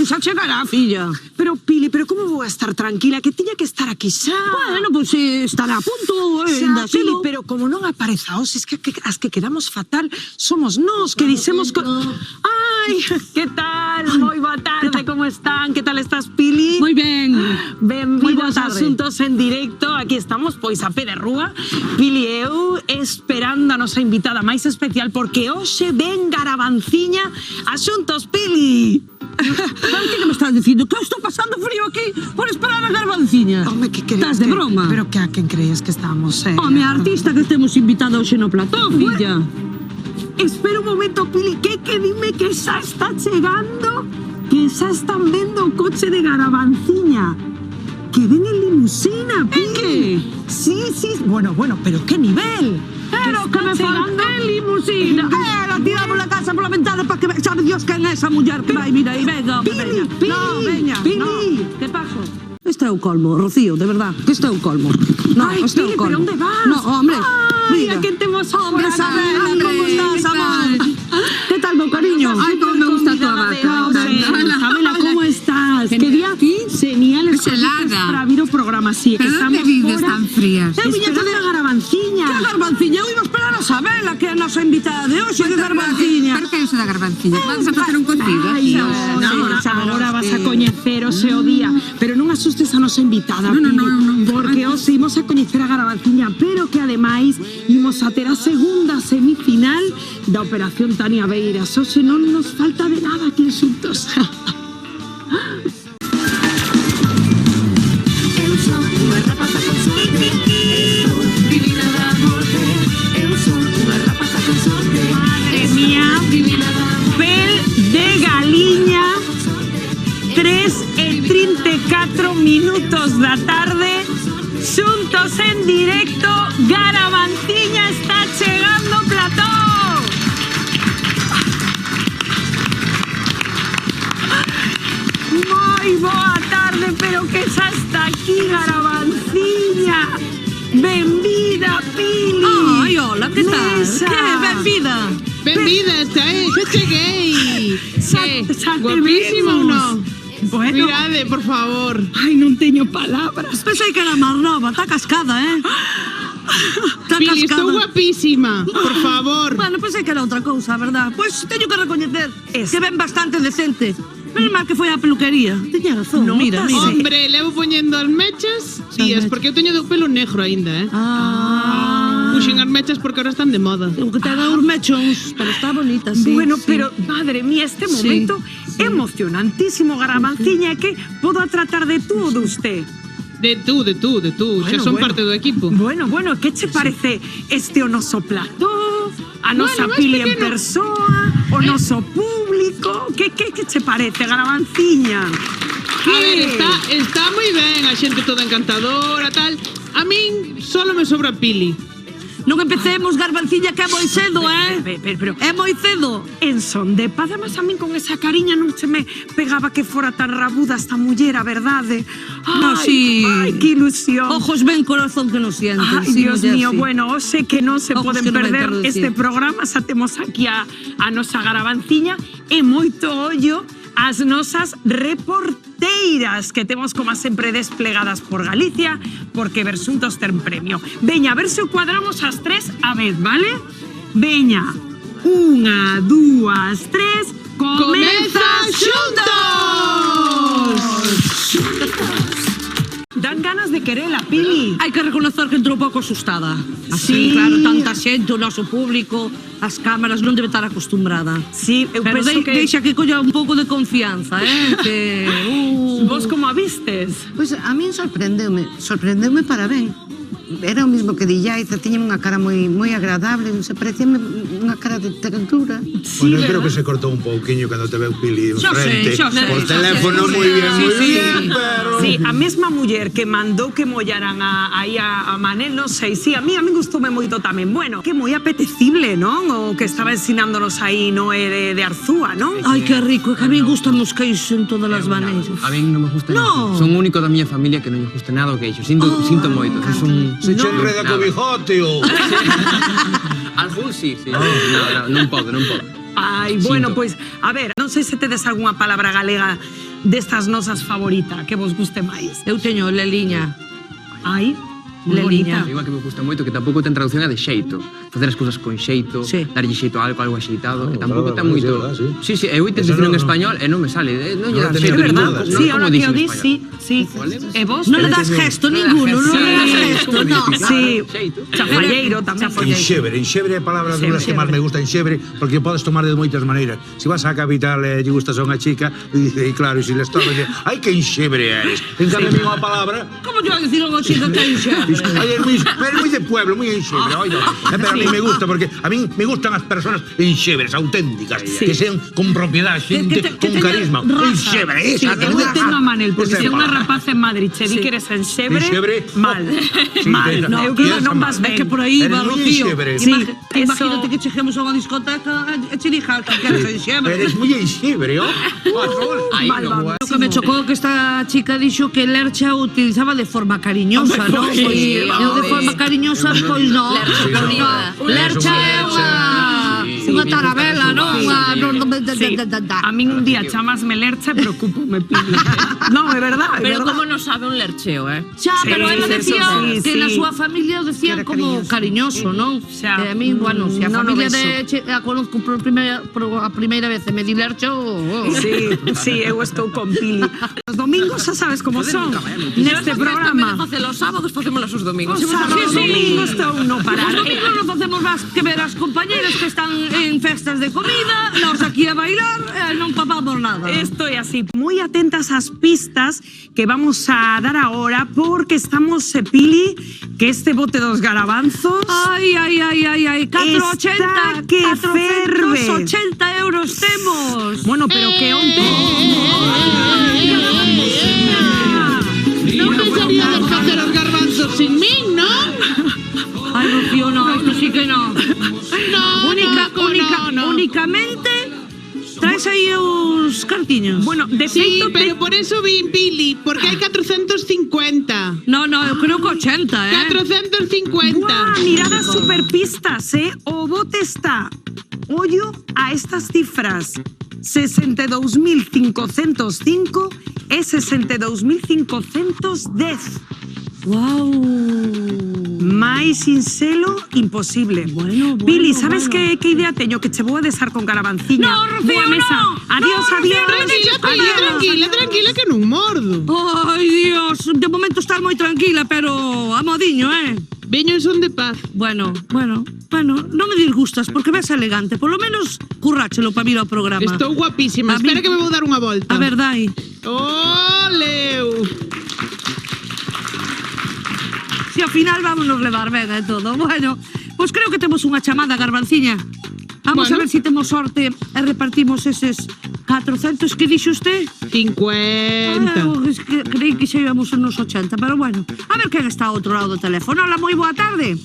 que xa chegará, filla. Pero, Pili, pero como vou a estar tranquila? Que tiña que estar aquí xa. Bueno, pois estará a punto, Xa, Pili, selo. pero como non apareza hoxe, es que as que quedamos fatal somos nós, que dixemos... Ai, que tal? Moi boa tarde, como están? Que tal estás, Pili? Moi ben. Moi boa Benvidos a tarde. Asuntos en Directo. Aquí estamos, pois, a pé de rúa. Pili e eu esperando a nosa invitada máis especial, porque hoxe ven Garabanciña Asuntos, Pili. Pero que me estás dicindo? Que eu estou pasando frío aquí por esperar a Garbanciña. Home, que crees? Estás de broma? Pero que a quen crees que estamos? Home, a artista que temos invitada hoxe no plató, filla. Espera un momento, Pili, que dime que xa está chegando, que xa están vendo o coche de Garabanciña. Que ven en limusina, Pili. que? Sí, bueno, pero qué nivel. Pero que me falta en limusina. La tiramos la casa por la ventana para que sabe Dios quién es esa mujer que vai vir aí. Venga, Pili, veña. Pili, No, veña. Pili. No. Que paso? Este é o colmo, Rocío, de verdad. Que este é o colmo. No, Ay, este é Pili, o colmo. pero onde vas? No, hombre. Ay, mira. a que temos Hombre, por Sabela, aquí. ¿cómo estás, amor? ¿Qué tal, meu cariño? Ay, cómo me gusta tu abaca. Sabela, ¿cómo estás? Genial. Qué día genial Es helada. para vir o programa, sí, que ¿Pero estamos dónde vives fora. tan frías? Eu viña Esperando a Garabanciña. Que Garbanciña? Eu iba a esperar a Sabela, que é a nosa invitada de hoxe, de Garbanciña. ¿Pero que é iso da Garbanciña? Vamos a facer un contigo? Ay, ahora vas a coñecer o seu día. Pero non asustes a nosa invitada, No, Pili, porque hoxe imos a coñecer a Garabanciña, pero que ademais imos a ter a segunda semifinal da Operación Tania Beiras. Hoxe non nos falta de nada aquí en Xuntos. Eu sou unha rapaza con sorte, estou divina de amorte. Eu sou unha rapaza con sorte, Madre mía, divina de amorte. pel de galiña, 3:34 minutos da tarde, Xuntos en Directo, Garabanciña está chegando ao plató. Moi boa tarde, pero que xa está aquí Garabanciña. Benvida, Pili. Ai, hola, que tal? Mesa. Que benvida. Benvida, xa cheguei. Xa te Guapísima ou vemos. non? Bueno, Mirade, por favor. ai, non teño palabras. Pensei que era máis nova, está cascada, Está Pili, estou cascada. guapísima, por favor. Bueno, pensei que era outra cousa, verdad? Pois teño que recoñecer que ven bastante decente. Menos mal que foi á peluquería. Tiña razón, Nótase. mira. Hombre, levo poñendo as mechas días, porque eu teño do pelo negro aínda, Puxen as mechas porque ahora están de moda. O que ten os mechóns, pero está bonita, sí. Bueno, sí. pero, madre mía, este momento emocionantísimo, Garabanciña, que podo tratar de tú ou de usted? De tú. Xa son parte do equipo. Bueno, que che parece este o noso plató, a nosa Bueno, Pili máis en pequeno. persoa, o noso público? Que che parece, Garabanciña? A ver, está moi ben, a xente toda encantadora, tal. A min solo me sobra Pili. Non empecemos, Garbanciña, que é moi cedo, Pero É moi cedo. en son de paz, además a min con esa cariña non se me pegaba que fora tan rabuda esta muller, a verdade. No, sí. Ai, que ilusión. Ojos ven, corazón que no sienten. Ay, sí, Dios muller, mío, sí. bueno, sé que non se Ojos poden que non ven perder perder, este sí. programa, xa temos aquí a nosa Garabanciña e moito ollo as nosas reporteiras que temos como sempre desplegadas por Galicia, porque Versuntos ten premio. Veña, a ver se o cuadramos as tres a vez, vale? Veña, 1, 2, 3, comeza Xuntos! Dan ganas de querela, Pili. Hai que reconocer que entrou un pouco asustada. Así, Sí. claro, tanta xente, o noso público, as cámaras, non debe estar acostumbrada. Sí, eu Pero penso que... deixa que colla un pouco de confianza, que... Vos como a vistes? Pois a min sorprendeume para ben. Era o mismo que Dillaiza, tiña unha cara moi agradable, se parecíame unha cara de ternura. Bueno, eu creo que se cortou un pouquiño cando te veu Pili Xa enfrente. sei. Por teléfono moi bien, pero... Sí, a mesma muller que mandou que mollaran aí a Manel, non sei, sí, a mí gustoume moito tamén. Bueno, que moi apetecible, non? O que estaba ensinándonos aí Noé de Arzúa, non? Ai, que rico, que a mí gustan os queixos en todas as maneiras. A min non me gusta No. nada. Son o único da miña familia que non lle gusta nada o queixo. Sinto moito. Son Se che enreda co bigote o... algún sí. Non podo. Ai, bueno, pois, a ver, non sei se tedes algunha palabra galega destas nosas favorita, que vos guste máis? Eu teño Leliña. Ai, moi Leliña. bonita. Igual que me gusta moito, que tampouco ten traducción a de xeito. Facer as cousas con xeito, Sí. darlle xeito a algo axeitado, que tampouco claro, ten moito. claro, sí. Sí, sí, eu intento Eso dicir en no- español e non me sale, non lle Non dan teño xeito É ninguna. verdad, ningún. sí, non ahora como que dixen o en dis, español. sí. E vos? Non le das gesto ninguno, non le das gesto, no. Sí, Xeito. chafalleiro tamén. Enxebre é a palabra das que máis me gusta, enxebre, porque podes tomar de moitas maneiras. Se vas á capital e lle gustas a unha chica, e claro, e se le estorba, ai que enxebre eres. En cambio, a mí unha palabra, Como yo a decir unha chica que enxebre? ai, é moi de pueblo, moi enxebre, oiga. Pero a mí me gusta, porque a mí me gustan as personas enxebres, auténticas, que sean con propiedade, xente que con teñan carisma. raza. Enxebre, Sí, esa. eu entendo a Manel, porque Esa é se a unha palabra. rapaz en Madrid che di que eres enxebre, Enxebre, mal, sí, mal. no, Eu creo que piensa non mal. vas É ben. que por aí Eres va, moi Rocío. enxebre. Sí, Imagínate eso- que cheguemos a unha discoteca e che dija que queres enxebre. Eres moi enxebre, ó. Aí Mal, non. mal. Lo que me chocou que esta chica dixo que Lercha utilizaba de forma cariñosa, non? Sí, Pois, eu de forma cariñosa, pois non. Lercha é unha tarabela, non? Sí. A min un día chamasme lercha e preocúpome, Pili. No, é verdad, é Pero verdad. como non sabe un lercheo, Xa, Sí, pero ela sí, decía sí, que sí. na súa familia o decían como cariñoso, non? Xa, E a mí, bueno, se a non o familia vexo. a conozco por a primeira vez e me di Lercha, Sí, sí, eu estou con Pili. Os domingos xa sabes como son. Neste programa. Os sábados facémolas os domingos. Os sábados, domingos estou no Os parar. domingos non facemos máis que ver as compañeras que están en festas de comida, nós aquí a bailar, non papamos nada. Estoy así, muy atentas ás pistas que vamos a dar ahora porque estamos, Pili, que este bote dos garabanzos... Ai, 480, que ferve. 480 euros temos. Bueno, pero que onte... Non pensaríades facer os garbanzos sin min, non? Ai, Rocío, no, esto sí que no. No, Únicamente traes aí os cartiños. Bueno, de Sí, feito, pero por eso vin Pili, porque hai 450. No, eu creo que 80, 450. Buah, mirad as superpistas, O bote está, ollo a estas cifras, 62.505 e 62.510. Wow. Máis sinxelo, imposible. Bueno, Pili, sabes bueno. que idea teño? Que che vou a desar con garabanciña. No, Rocío, Boa mesa. no. Adiós, No, adiós. Rocío, Tranquila, que non mordo. Ai, Dios, de momento estar moi tranquila, pero a modiño, Veño en son de paz. Bueno, non me disgustas porque ves elegante, por lo menos curráchelo para vir ao programa. Estou guapísima. A mí- Espera que me vou dar unha volta. A ver, dai. Oleu. Si ao final vámonos levar ben e todo. Bueno, pois creo que temos unha chamada, Garbanciña. Vamos Bueno. a ver si temos sorte e repartimos eses 400 que dixo usted. 50. Es que creí que xa íbamos unos 80, pero bueno. A ver quen está ao outro lado do teléfono. Hola, moi boa tarde.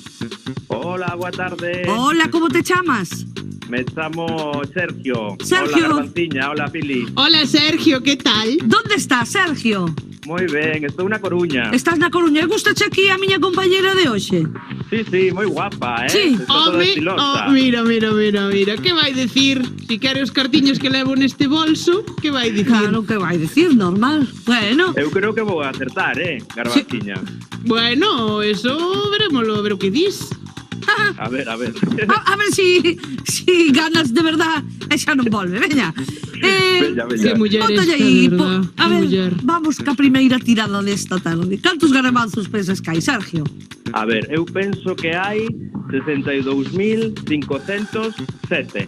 Hola, boa tarde. Hola, como te chamas? Me chamo Sergio. Sergio. Hola, Garbanciña. Hola, Pili. Hola, Sergio, que tal? Donde estás, Sergio? Moi ben, estou na Coruña. Estás na Coruña. Gustache aquí a miña compañeira de hoxe? Sí, moi guapa, Sí. Está toda estilosa. Mira. Que vai decir? Si quere os cartiños que levo neste bolso, que vai dicir? Claro, que vai decir, normal. Bueno, Eu creo que vou acertar, Garbanciña. Bueno, eso verémoslo, a ver o que dis. A ver. a ver si ganas de verdad e xa non volve, veña. Veña. Que muller Bótalle esta, aí, de verdad. a Que ver, muller. vamos ca primeira tirada desta tarde. Cantos garabanzos pensas que hai, Sergio? A ver, eu penso que hai 62.507.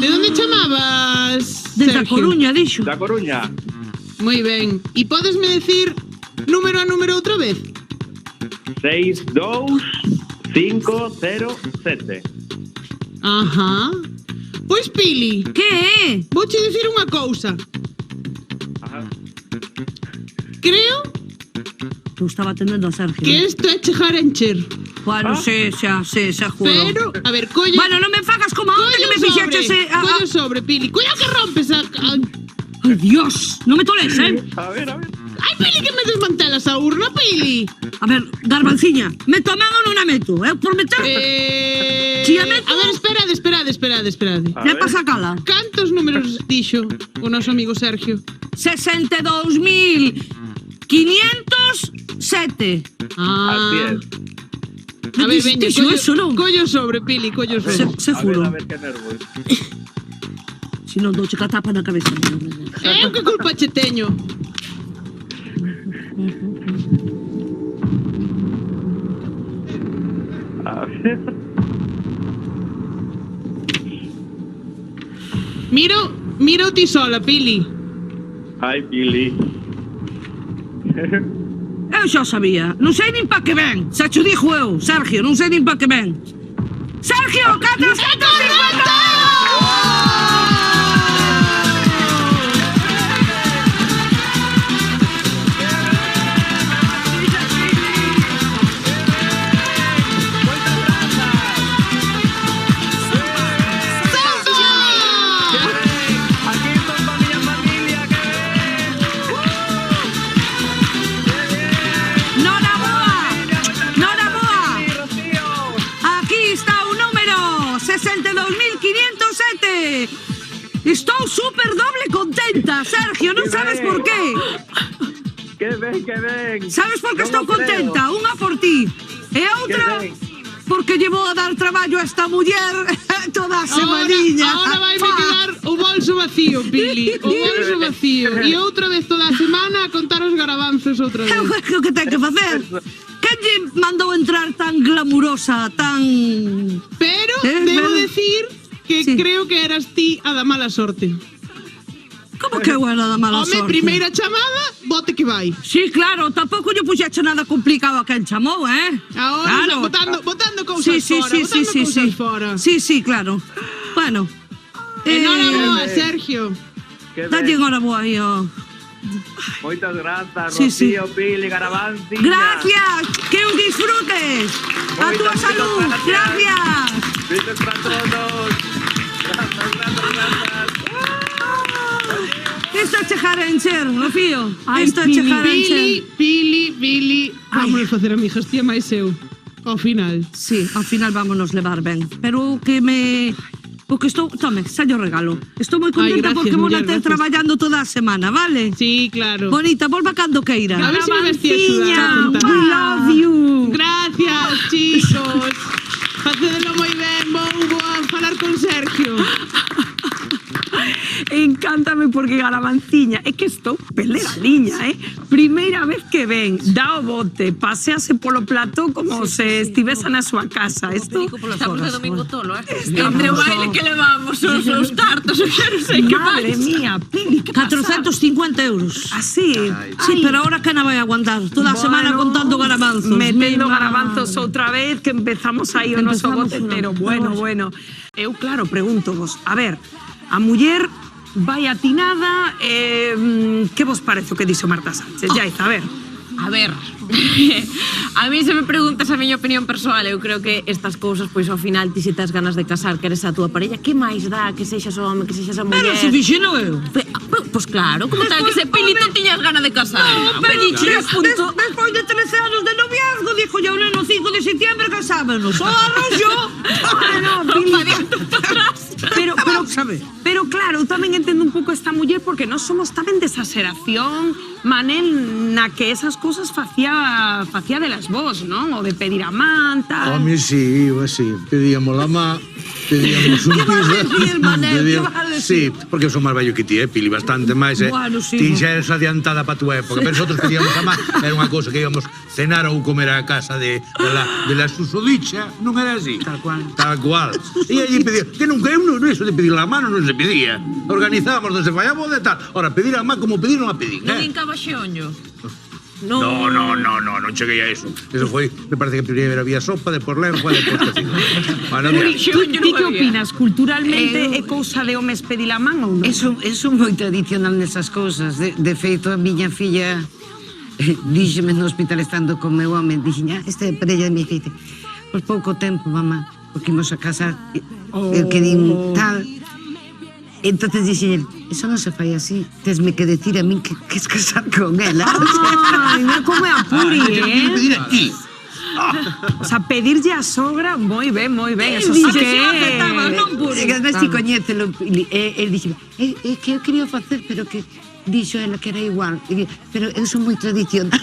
De onde chamabas, Desde a Sergio? Coruña, dixo. Da Coruña. Moi ben. E podesme decir número a número outra vez? 62507. Ajá. Pois, Pili, Que é? vouche dicir unha cousa. Ajá. Creo Eu estaba atendendo a Sergio. que isto é chegar a encher. Bueno, sí, xa juro. Pero, a ver, colle... Bueno, non me fagas como a onte que me fixeches... Colle o sobre, Pili. Cuidado que rompes a... Ay, Dios, non me toles, A ver. Ai, Pili, que me desmantelas a urna, Pili. A ver, Garbanciña, meto a man ou non a meto? Eu por meter... Si a meto... A ver, esperade. A Le ver. pasa a cala. Cantos números dixo o noso amigo Sergio? 62.507. Así es. A ver, veña, Dixo eso, non? collo sobre, Pili, collo sobre. Seguro. A ver, qué nervios. Si non, douche ca tapa na cabeza. Eu que culpa che teño? A ver. Miro ti sola, Pili. Ay, Pili. Eu xa sabía. Non sei nin pa que ven. Xa cho dixo eu, Sergio, non sei nin pa que ven. Sergio, 450 Aquí con familia, que Nora Boa. Aquí está o número 62.507. Estou super doble contenta, Sergio, non sabes por qué. Que ven. Sabes por que Non estou o creo. contenta? Unha por ti e outra Que ben. porque llevo a dar traballo a esta muller toda a semaniña. Ahora vai me quedar o bolso vacío, Pili. O bolso vacío. E outra vez toda a semana a contar os garabanzos outra É vez. o que ten que facer. Quen lle mandou entrar tan glamurosa, tan... Pero pero- debo decir que Sí. creo que eras ti a da mala sorte. Como que eu era da mala Home, sorte? primeira chamada, bote que vai. Sí, claro, tampouco lle puxeche nada complicado a quen chamou, Ahora Claro. botando cousas Sí, fora, botando cousas fora. Sí, claro. Bueno. Enhoraboa, Sergio. Que Dalle ben. enhoraboa aí, ó. Moitas grazas, Sí, sí. Rocío, Pili, Garabandi. Gracias, que os disfrutes. A Moitas, túa moitas salud, gracias. Besos para todos. Gracias. Isto é chegar a encher, Rocío. Ai, Isto é chegar a encher. Pili, vámonos facer amigas, tía máis eu. Ao final. Sí, ao final vámonos levar ben. Pero o que me... O que estou... Tome, xa yo regalo. Estou moi contenta Ai, gracias, porque vou muller, ter gracias. traballando toda a semana, vale? Sí, claro. Bonita, volva cando queira. A ver se me vestí a axudar a Garbanciña, contar. we love you. Gracias, chicos. Facedelo moi ben, vou a falar con Sergio. Encántame porque Garabanciña é que estou pelegaliña, Primeira vez que ven, dá o bote, pasease polo plató como se estivese na súa casa. Isto Estamos de domingo tolo, Estamos Entre o baile que levamos, os cartos, eu xa non sei que Madre máis. mía, Pili, que 450 euros. Así. Sí, pero ahora que non vai aguantar toda a semana contando garabanzos. Metendo Mi garabanzos madre. outra vez que empezamos aí o noso Empezamos bote unha- entero. Bueno. Eu, claro, pregúntovos, a ver, a muller vai atinada, que vos parece o que dixo Marta Sánchez? Yaiza, a ver. A ver, a mí se me preguntas a miña opinión persoal, eu creo que estas cousas, pois ao final ti se tes ganas de casar, que eres a túa parella, que máis dá que sexas home, que sexas a muller? Pero se fixeno eu. Pois claro, como tal que se Pili tú tiñas ganas de casar. Pero Peliche, punto. despois de 13 anos de noviazgo, dijo yo, no, 5 de septiembre casámonos. O arroyo. Pero claro, eu tamén entendo un pouco esta muller porque nós somos tamén desa xeración, Manel, na que esas cousas facía de las vos, non? O de pedir a man, tal. Home, sí, así, pedíamos la má, pedíamos un ¿Qué vas a decir, Manel? ¿Qué vas a decir? Sí, porque eu son máis vello que ti, Pili, bastante máis, Bueno, sí. Ti xa eres adiantada pa túa época, pero nosotros pedíamos a má, era unha cousa que íbamos cenar ou comer a casa de la susodicha, non era así? Tal cual. Tal cual. E allí pedía, que nunca eu non, eso de pedir la mano non se pedía. Organizábamos donde se falla a boda e tal. Ora, pedir a má como pedir non a pedir, Non encaba xeonllo. No, non cheguei a eso. Eso foi, me parece que primeiro había sopa, depois lengua, depois cocido. Bueno, mira. Ti que opinas? Culturalmente é cousa de homes pedir a man ou non? Eso moi tradicional nesas cousas. De feito, a miña filla díxeme no hospital estando con meu home, dixen, esta é a parella de mi feite. Pois pouco tempo, mamá, porque imos a casar, eu querín tal. Entonces dixen, eso non se fai así, tesme que decir a min que es casar con ela. Ai, mira como é a Puri, Pedir aquí. O sea, pedirlle a sogra, moi ben, eso sí Dixe, que "Si o aceptaba, non pude". E además ti coñécelo, el dixe, é que eu quería facer, pero que dixo ela que era igual. Pero eu son moi tradicional.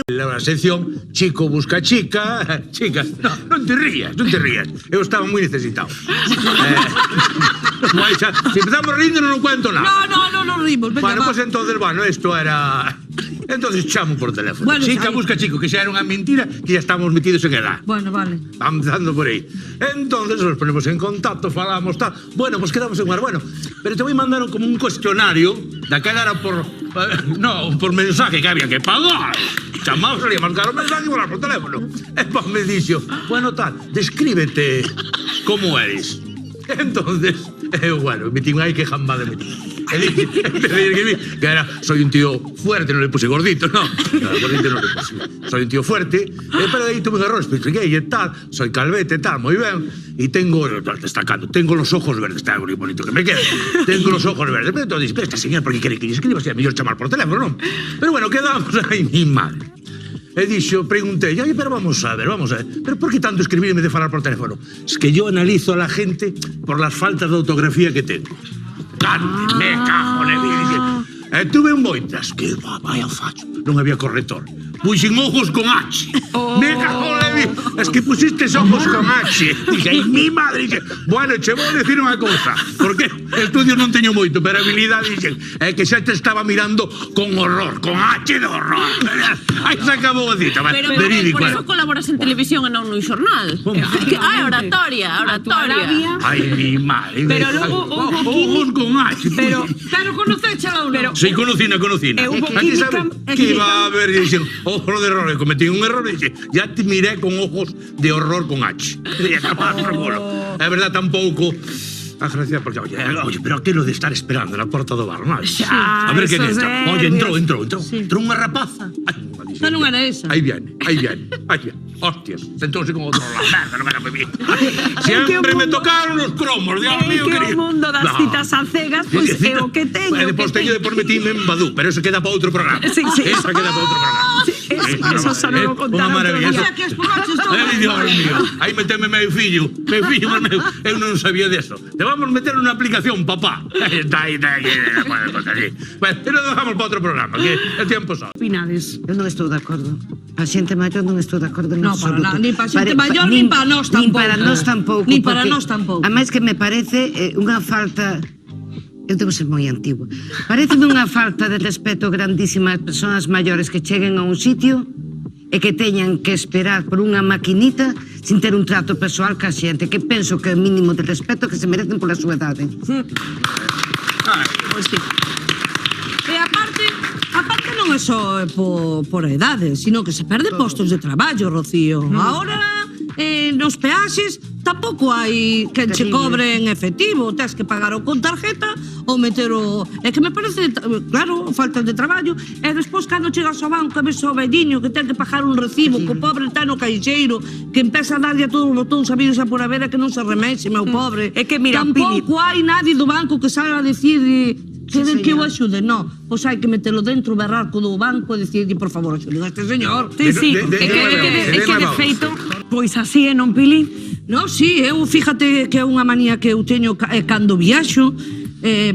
La sección chico busca chica, chicas, non te rías, eu estaba moi necesitado. Si empezamos rindo non cuento nada. No rimos, venga, Bueno, va. pues entonces, esto era... Entonces chamo por teléfono. Bueno, Chica ahí. busca chico, que xa era unha mentira, que ya estamos metidos en edad. Bueno, vale. Vamos dando por aí. Entonces nos ponemos en contacto, falamos tal. Bueno, pues quedamos en un bueno. Pero te voy a mandar como un cuestionario, daquela era por no, por mensaje que había que pagar. Chamamos, salía marcar o mensaje e volar por teléfono. E pues me dixo, bueno, tal, descríbete como eres. Entonces, bueno, metí aí que jambada metí. Empecé a escribir que era, soy un tío fuerte, no le puse gordito, no, gordito no le puse. Soy un tío fuerte, pero ahí tuve un error, expliqué y tal, soy calvete, tal, muy bien, y tengo, destacando, tengo los ojos verdes, está muy bonito que me quede, tengo los ojos verdes. Pero entonces, pero esta señora, ¿por qué quiere que le escriba? Si es mejor chamar por teléfono, ¿no? Pero bueno, quedamos ahí, mi madre. He dicho, pregunté, oye, pero vamos a ver, ¿pero por qué tanto escribir en vez de falar por teléfono? Es que yo analizo a la gente por las faltas de ortografía que tengo. Cante, me cago en el... tuve un moitas, que vaya facho, non había corrector. Puxen ojos con H. Me cago en el... Es que pusiste ojos con H. Dije, ay, mi madre, dije, bueno, che vou decir unha cousa, porque estudios non teño moito, pero habilidade, dixen, que xa te estaba mirando con horror, con H de horror. Aí se acabou a cita, Pero verídico. por eso colaboras en televisión e non no xornal. Oratoria. Ay, mi madre. Pero logo ojos con H. Pero Conocéchala ou non? Sí, conocina. Aquí sabes que iba a haber, dicen, ojo de error, cometí un error y dice, ya te miré con ojos de horror con H. Es verdad, tampouco. Gracias, porque, oye, pero aquilo de estar esperando na porta do bar, non? Xa, A ver quen esos entra. Oye, entrou. Entrou unha rapaza. Ay, Esa non era esa. Aí viene. Hostias, sentouse con outro lado. Merda, non era moi bien. Siempre me tocaron os cromos, Dios mío, que querido. o mundo das citas a cegas, pois é o que teño. Depois teño de por metime en Badú, pero eso queda para outro programa. Sí. Esa queda para outro programa. Eso xa non o contaron Unha maravilla. outro día. Que as borrachos todo. Ay, Dios mío. Aí meteme meu fillo, eu non sabía deso. Te vamos a meter unha aplicación, papá. Está aí. Bueno, pero dejamos para outro programa, que el tiempo sabe. Opinades? Eu non estou de acordo. A xente maior non estou de acordo en No, para absoluto. nada, nin pa xente maior, nin pa nós Nin tampouco. para nós tampouco. Nin para porque, nós tampouco. A máis que me parece unha falta... Eu debo ser moi antigua. Pareceme unha falta de respeto grandísima ás persoas maiores que cheguen a un sitio e que teñan que esperar por unha maquinita sin ter un trato persoal ca xente, que penso que é o mínimo de respeto que se merecen pola súa idade. Pois sí. E aparte non é só por edade, sino que se perde postos de traballo, Rocío. Ahora, nos peaxes, tampouco hai quen che cobre en efectivo. Tens que pagar ou con tarjeta ou meter o... É que me parece, claro, falta de traballo. E despois, cando chegas ao banco, a ves o velliño que ten que pagar un recibo, que o pobre está no caixeiro, que empeza a darlle a todos os botóns sabidos a por a ver, que non se remexe, meu pobre. É que, mira, tampouco hai nadie do banco que salga a decir... que o señora. axude, non. Pois hai que metelo dentro, berrar co do banco e dicirlle, por favor, axude a este señor. Sí, é que de feito, pois así é, non, Pili? Non, sí, eu, fíjate que é unha manía que eu teño cando viaxo,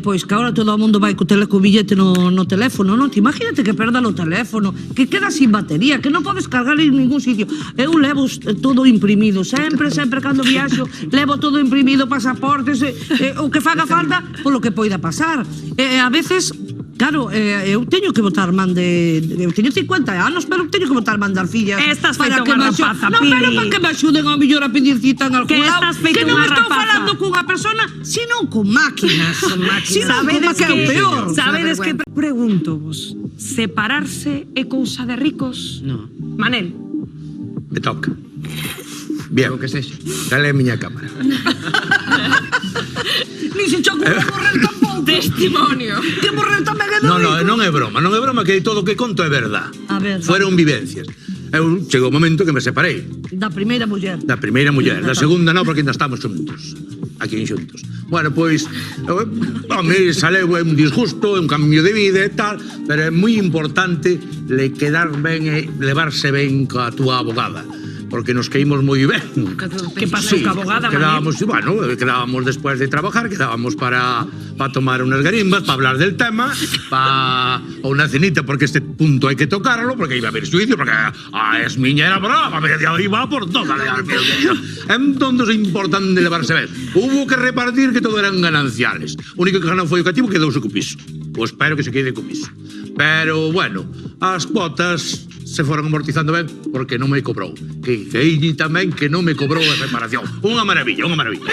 pois que agora todo o mundo vai co billete no teléfono, non? Te imagínate que perda o teléfono, que queda sin batería, que non podes cargar en ningún sitio. Eu levo todo imprimido, sempre cando viaxo, levo todo imprimido, pasaportes, o que faga falta, polo que poida pasar. A veces... Claro, eu teño que botar man de... Eu teño 50 anos, pero teño que botar man das fillas. Estás para feito que unha me rapaza, non, Pili. pero para que me axuden ao mellor a pedir cita en algún Que lado. estás feito Que non unha estou rapaza. falando cunha persona, sino con máquinas. Sino con Sabedes que é o que, peor. sabedes que pregunto vos, separarse é cousa de ricos? No. Manel. Me toca. Bien. O que sexa. Dale a miña cámara. Ni se choco que morrer tampouco. Testimonio. Que morrer tamén é do Non rico. é broma, que todo o que conto é verdad. A ver, Fueron vivencias. Eu chegou o momento que me separei da primeira muller. da primeira muller, da segunda non, porque ainda estamos xuntos. aquí xuntos. Bueno, pois, home, saleu un disgusto, un cambio de vida e tal, pero é moi importante quedar ben e levarse ben coa túa abogada, porque nos caímos moi ben. Que pasou ca abogada, quedábamos, bueno, quedábamos después de trabajar, quedábamos para tomar unas garimbas, para hablar del tema, para una cenita, porque este punto hay que tocarlo, porque iba a haber juicio, porque es miña era brava, pero iba por toda la entonces é importante levarse ben. Hubo que repartir que todo eran gananciales. O único que ganou foi o cativo, quedouse co piso. O espero que se quede co piso. Pero, bueno, as cuotas se foron amortizando ben porque non me cobrou. Que aí tamén que non me cobrou a reparación. Unha maravilla, unha maravilla.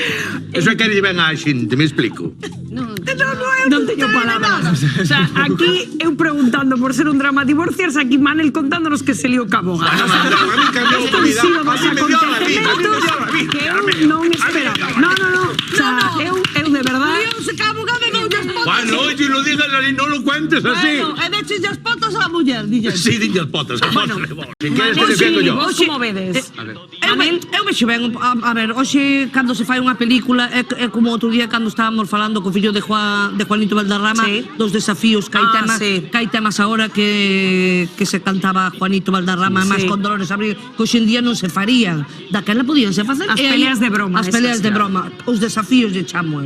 Eso é que lle ben a xente, me explico. Non teño palabras. O sea, aquí eu preguntando por ser un drama divorciarse, aquí Manel contándonos que se liou ca abogada. A mí cambiou a vida. A mí me dio a vida. Que eu non esperaba. No. O sea, eu de verdad... Líonse ca abogada e non lles potas. Bueno, oye, lo digas así, non lo cuentes así. Bueno, e deches as potas á muller, dille. Sí, dinlle as potas. Bueno, si queres Manel, te defiendo yo. vos como vedes? Eu vexo ben, a ver, hoxe cando se fai unha película é como outro día cando estábamos falando co fillo de Juanito Valderrama, Sí. dos desafíos que hai temas, sí. que hai temas agora que se cantaba Juanito Valderrama, Sí. máis con Dolores Abril, que hoxe en día non se farían. Daquela podíanse facer. As e aí- peleas de broma, As peleas esas, de claro. broma, os desafíos de chamo.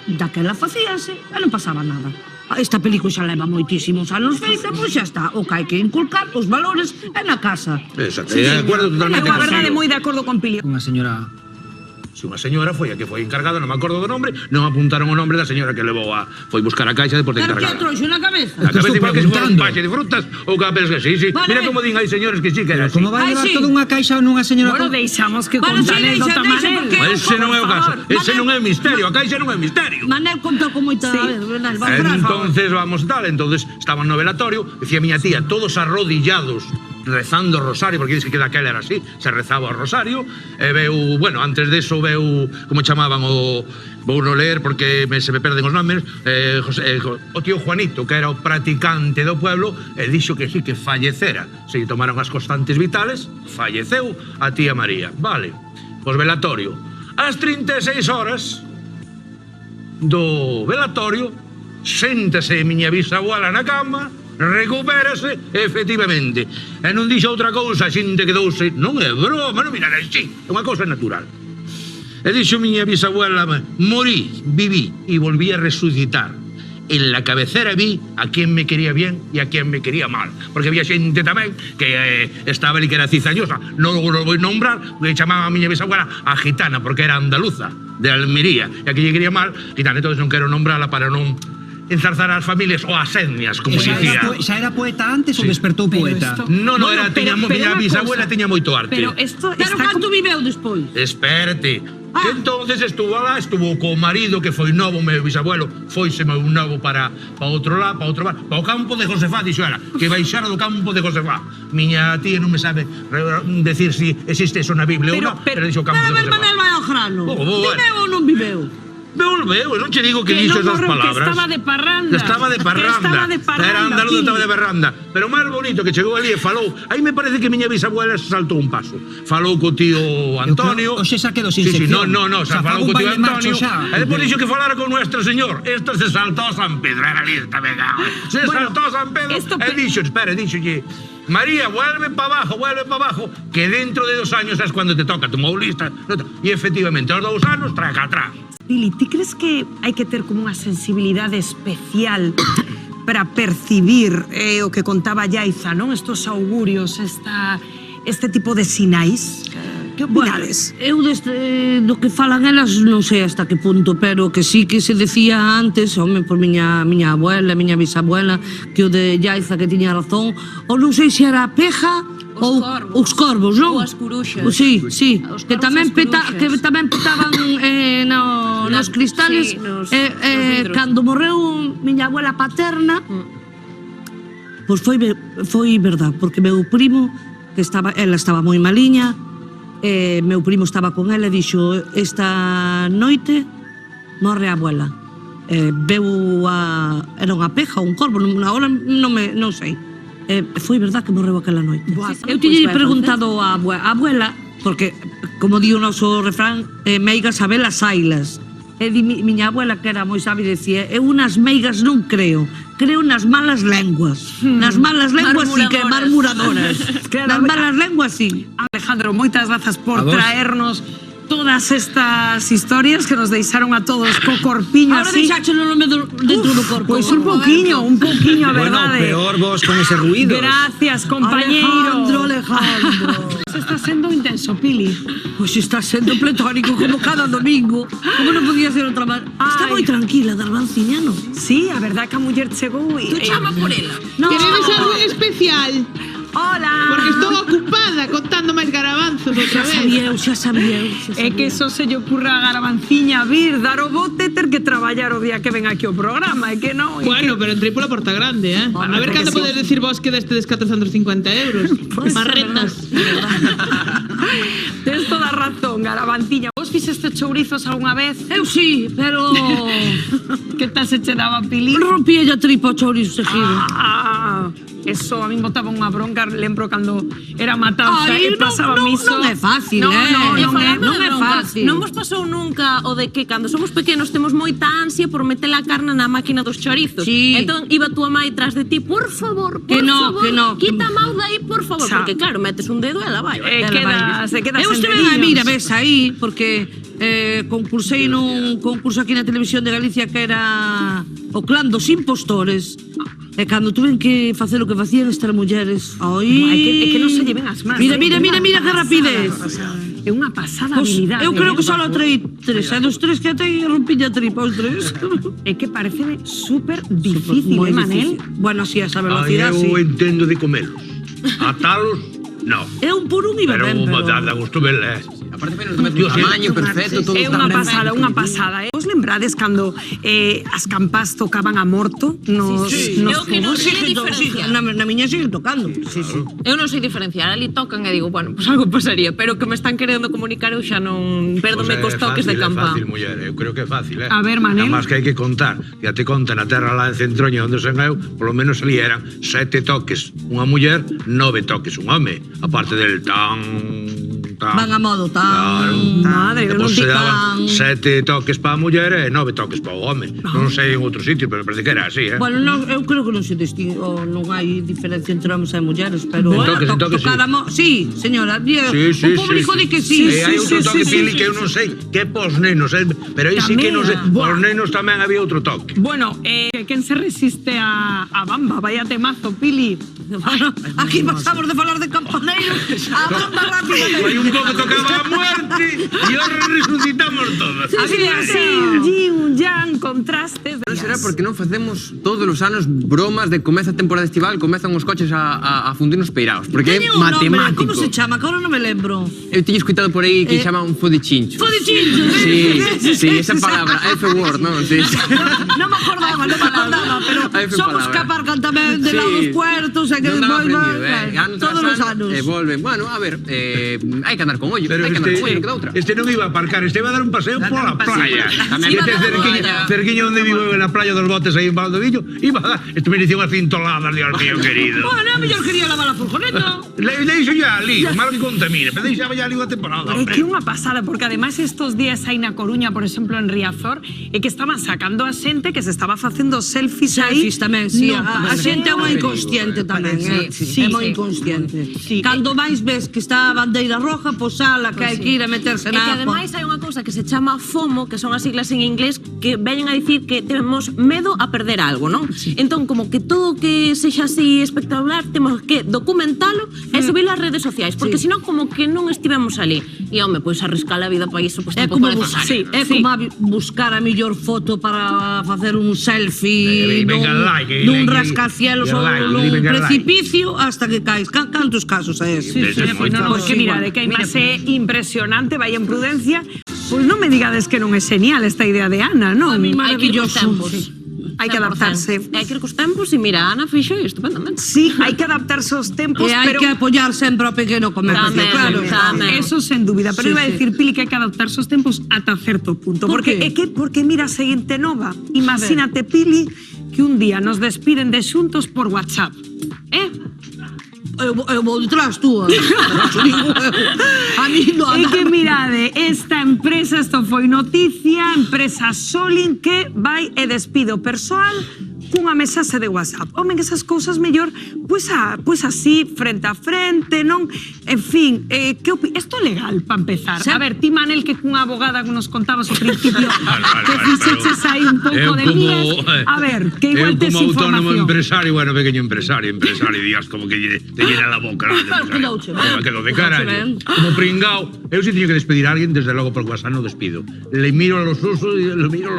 Daquela facíase e non pasaba nada. Esta película xa leva moitísimos anos feita, pois xa está. O que hai que inculcar os valores é na casa. Exacto, de acuerdo Eu, totalmente a verdade, contigo. moi de acordo con Pili. Unha señora Si unha señora foi a que foi encargada, non me acordo do nombre, non apuntaron o nombre da señora que levou foi buscar a caixa depois de Pero que encargada. trouxo na cabeza? A cabeza Estou igual que se fora un preguntando. paxe de frutas ou que pensa que sí, sí. Vale, Mira ben. como din hai señores que sí que era así. como vai Ai, levar sí. toda unha caixa nunha señora Bueno, con... deixamos que Bueno, conta sí, anécdota, deixa, Manel. porque- Ese non é o caso, ese Manel. non é o misterio, a caixa non é o misterio. Manel contou con moita... Sí. Entonces vamos tal, entonces estaban no velatorio, decía miña tía, todos arrodillados rezando o rosario, porque dice que daquela era así, se rezaba o rosario, e veu, bueno, antes de eso veu, como chamaban o vou non ler porque se me perden os nomes, o tío Juanito, que era o practicante do pueblo, e dixo que sí, que fallecera. Se lle tomaron as constantes vitales, falleceu a tía María. Vale, pois velatorio. Ás 36 horas do velatorio, séntase miña bisabuela na cama, recupérase, efectivamente. E non dixo outra cousa, a xente quedouse, non é broma, non mirar así, é unha cousa natural. E dixo miña bisabuela, morí, viví e volví a resucitar. En la cabecera vi a quien me quería bien y a quien me quería mal. Porque había xente tamén que estaba ali que era cizañosa. Non lo vou nombrar, porque chamaba a miña bisabuela a gitana, porque era andaluza, de Almería. E a que lle quería mal, gitana. Entón non quero nombrala para non enzarzar as familias ou as etnias, como dicía. Xa era poeta antes ou despertou poeta? No, Bueno, era, pero miña unha bisabuela cousa. tiña moito arte. Pero esto Pero está canto viveu despois? Espérate. Que entonces estuvo lá, estuvo co marido que foi novo, meu bisabuelo, foise meu novo para outro lado, para o campo de Josefá, dixo ela, que baixara do campo de Josefá. Miña tía non me sabe decir si existe eso na Biblia ou non, pero dixo o campo de Pero Josefá. Manel vai ao grano. Bueno. Viveu ou non viveu? Non che digo que Que dixo non esas morreu, que palabras. estaba de parranda. Que estaba de parranda. Que estaba de parranda, Era andaluz, Pili. estaba de parranda. Pero o máis bonito que chegou ali e falou, aí me parece que miña bisabuela se saltou un paso. Falou co tío Antonio. Oxe xa quedou sin Sí, sección. no, Xa falou co fago un tío baile macho Antonio. xa. E depois dixo que falara con Nuestro Señor. Esto se saltó a San Pedro, era lista, venga. Se Bueno, saltó a San Pedro esto e dixo, díxolle, María, vuelve para abajo, que dentro de 2 años es cuando te toca, tomou lista. E efectivamente, aos 2 anos, traca atrás. Pili, ti crees que hai que ter como unha sensibilidade especial para percibir o que contaba Yaiza, non? Estos augurios, este tipo de sinais? Que opinades? Eu do que falan elas non sei hasta que punto, pero que sí que se decía antes, home, por miña abuela, miña bisabuela, que o de Yaiza que tiña razón, ou non sei se era a peja ou os corvos, non? Ou as curuxas. Sí, Os que corvos tamén e as que curuxas. tamén petaban nos cristales sí, nos vidros. cando morreu miña abuela paterna. Pois foi verdad, porque meu primo, que ela estaba moi maliña, meu primo estaba con ela e dixo, esta noite morre a abuela. Veu era unha peja ou un corvo, agora non sei. Foi verdad que morreu aquela noite. Eu tiñe preguntado a abuela porque, como di o noso refrán, meigas a velas ailas. E di miña abuela, que era moi sabia, decía, eu unas meigas non creo, creo nas malas lenguas. Nas malas lenguas sí que marmuradoras. Nas malas lenguas sí. Alejandro, moitas grazas por A vos. traernos todas estas historias que nos deixaron a todos co corpiño Ahora así. deixáchelo dentro do corpo. Pois un poquinho, a Bueno, verdade. peor vos con ese ruido. Gracias, compañeiro. Alejandro. Se está sendo intenso, Pili. Pois está sendo pletórico como cada domingo. Como non podía ser outra manera. Está Ai. moi tranquila, Darbanciña, non? Sí, a verdad que a muller chegou e... Tú chama por ela. No. Queredes algo especial? Hola. Porque estou ocupada contando máis garabanzos outra vez. Xa sabía eu. É que eso se lle ocurra a Garbanciña vir, dar o bote, ter que traballar o día que ven aquí o programa, é que non. Bueno, pero entrei pola porta grande, eh? Bueno, A ver porque cando sí. podes decir vos que destes 450 euros. Marretas. Tens toda a razón, Garabanciña. Vos fixeste chourizos algunha vez? Eu sí, pero Que tal se che daba, Pili? rompía a tripa o chourizo seguido. Eso a mí botaba unha bronca, lembro cando era matanza e pasaba miso. Non é fácil, No, eh? no, E non é. falando non de é broncas, fácil. non vos pasou nunca o de que cando somos pequenos temos moita ansia por meter a carne na máquina dos chorizos. Sí. Entón iba túa mãe tras de ti, por favor, Que no, favor, que no. quita a mau de aí, por favor, Xa. porque claro, metes un dedo e ela vai. Quedas Eu en estive dediños. mira, ves aí, porque concursei nun concurso aquí na Televisión de Galicia que era o clan dos impostores. E cando tuven que facer o que facían estas mulleres, É que non se lleven as mans. Mira, mira, mira, mira que rapidez. É unha pasada Pois, habilidade. eu creo que só trei tres, e dos tres que atei rompilla a tripa os tres. É que pareceme súper difícil, Moi Manel? difícil. Bueno, así esa Ai, velocidade, eu sí. entendo de comelos. Atalos, no. É un por un iba Pero ben, da gusto ver, Aparte, menos metro tamaño perfecto, todo É está unha ben. pasada, unha pasada. Vos lembrades cando as campás tocaban a morto nos Eu que non fogos? sei Sí, diferenciar. na miña siguen tocando. Sí, sí. Eu non sei diferenciar, ali tocan e digo, bueno, pues algo pasaría, pero que me están querendo comunicar eu xa non perdome cos toques de É campa. fácil, muller, eu creo que é fácil, A ver, Manel. Nada máis que hai que contar. Ya te contan a terra lá en Centroña onde sen eu, polo menos ali eran 7 toques unha muller, 9 toques un home, aparte del tan Van a modo tan. Claro. Madre, eu non Depois se digo. daban 7 toques para a muller e 9 toques para o home. Non sei en outro sitio, pero parece que era así, Bueno, non, eu creo que non se distingue, non hai diferencia entre homens e mulleres, pero En toques, en toques, tocar a sí, señora, Sí, o público di que sí. E hai outro toque, sí, Pili, que eu non sei, que é pos nenos, pero aí sí que non sei. Buah. Pos nenos tamén había outro toque. Bueno, quen se resiste a Bamba? Vaya temazo, Pili. Bueno, aquí pasamos de falar de campaneiros a banda rápida. Hai un pouco tocaba a muerte e ahora resucitamos todos. Así, yin, yang, contrastes. Non será porque non facemos todos os anos bromas de comeza a temporada estival, comezan os coches a fundir nos peiraos, porque é Teño un nombre, matemático. como se chama? Que ahora non me lembro. Eu teño escuitado por aí que chaman fodichincho. Fodichincho. Sí, esa palabra, F-word, non? Sí. Non me acordaba, pero Hai fe somos palabra. que aparcan tamén de Sí. lado dos puertos, e que Non daba despois aprendido, anos todos tras os anos. E volven. Bueno, a ver, hai que andar con ollo, Pero hai que andar con ollo, non queda outra. este non iba a aparcar, este iba a dar un paseo pola playa. Tamén. Este Iba a dar unha cerquiño, playa. cerquiño onde vivo eu, na playa dos botes aí en Valdovillo, iba a dar, este me dicía unhas cintoladas, Dios mío, querido. Bueno, a mellor quería lavar a furgoneta. Deixo ya ali, o malo que contamine, pero deixaba ya ali unha temporada. É que é unha pasada, porque ademais estos días aí na Coruña, por exemplo, en Riazor, é que estaban sacando a xente que se estaba facendo selfies aí. Selfies tamén, sí. no A xente é moi inconsciente tamén, Sí, sí. é moi inconsciente. Sí. Cando máis ves que está a bandeira roja, pois ala, que hai que ir a meterse E que na agua. ademais hai unha cousa que se chama FOMO, que son as siglas en inglés, que veñen a dicir que temos medo a perder algo, non? Entón, como que todo que sexa así espectacular, temos que documentalo e subilo ás redes sociais, porque senón como que non estivemos ali. E, home, pois arriscar a vida para iso, pois É tampouco como, é necesario. é como buscar a mellor foto para facer un selfie Venga, like, dun like, rascacielos ou like, nun venga, like. precipicio hasta que caes. Cantos casos é ese? Pois que mira, de que hai máis é impresionante, vai en prudencia. Pois non me digades que non é genial esta idea de Ana, non? Hai que ir cos tempos. Hai que adaptarse. Hai que ir cos tempos e mira, Ana fixo estupendamente. Sí, hai que adaptarse aos tempos, E hai pero... que apoiar sempre ao pequeno comercio, Tamén, claro. tamén. Eso sen dúbida, pero Sí, iba a sí. decir, Pili, que hai que adaptarse aos tempos ata certo punto. Por Porque qué? porque mira a seguinte nova. Imagínate, Pili, que un día nos despiden de xuntos por WhatsApp. Eu vou detrás túa. A mí no É que anda. mirade, esta empresa, isto foi noticia, empresa Solin que vai e despido persoal cunha mensaxe de WhatsApp. Home, esas cousas mellor, pois así, frente a frente, non? En fin, isto é legal, para empezar. A ver, ti, Manel, que cunha abogada que nos contabas ao principio, que fixeches aí un pouco de mías. A ver, que igual tes como autónomo información. empresario, bueno, pequeño empresario, digas como que te llena la boca. Me quedo de carallo. Como pringao. Eu si teño que despedir a alguén, desde logo por WhatsApp no despido. Le miro los ojos y le digo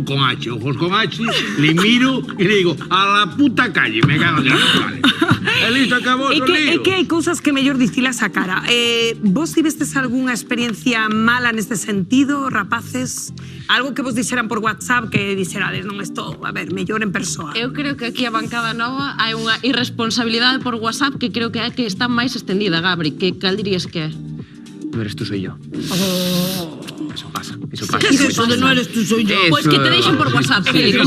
con H, ojos con H, le miro y le digo a la puta calle, me cago en Dios, vale. E listo, acabou o É lío. que hai cousas que mellor dicilas a cara. Vos tivestes algunha experiencia mala neste sentido, rapaces? Algo que vos dixeran por WhatsApp que dixerades, non isto, a ver, mellor en persoa. Eu creo que aquí a bancada nova hai unha irresponsabilidade por WhatsApp que creo que é que está máis extendida, Gabri. Que cal dirías que é? No eres tú, soy yo. Eso pasa, eso pasa. ¿Qué es eso de no eres tú, soy yo? Pois que te deixen por WhatsApp, Fili.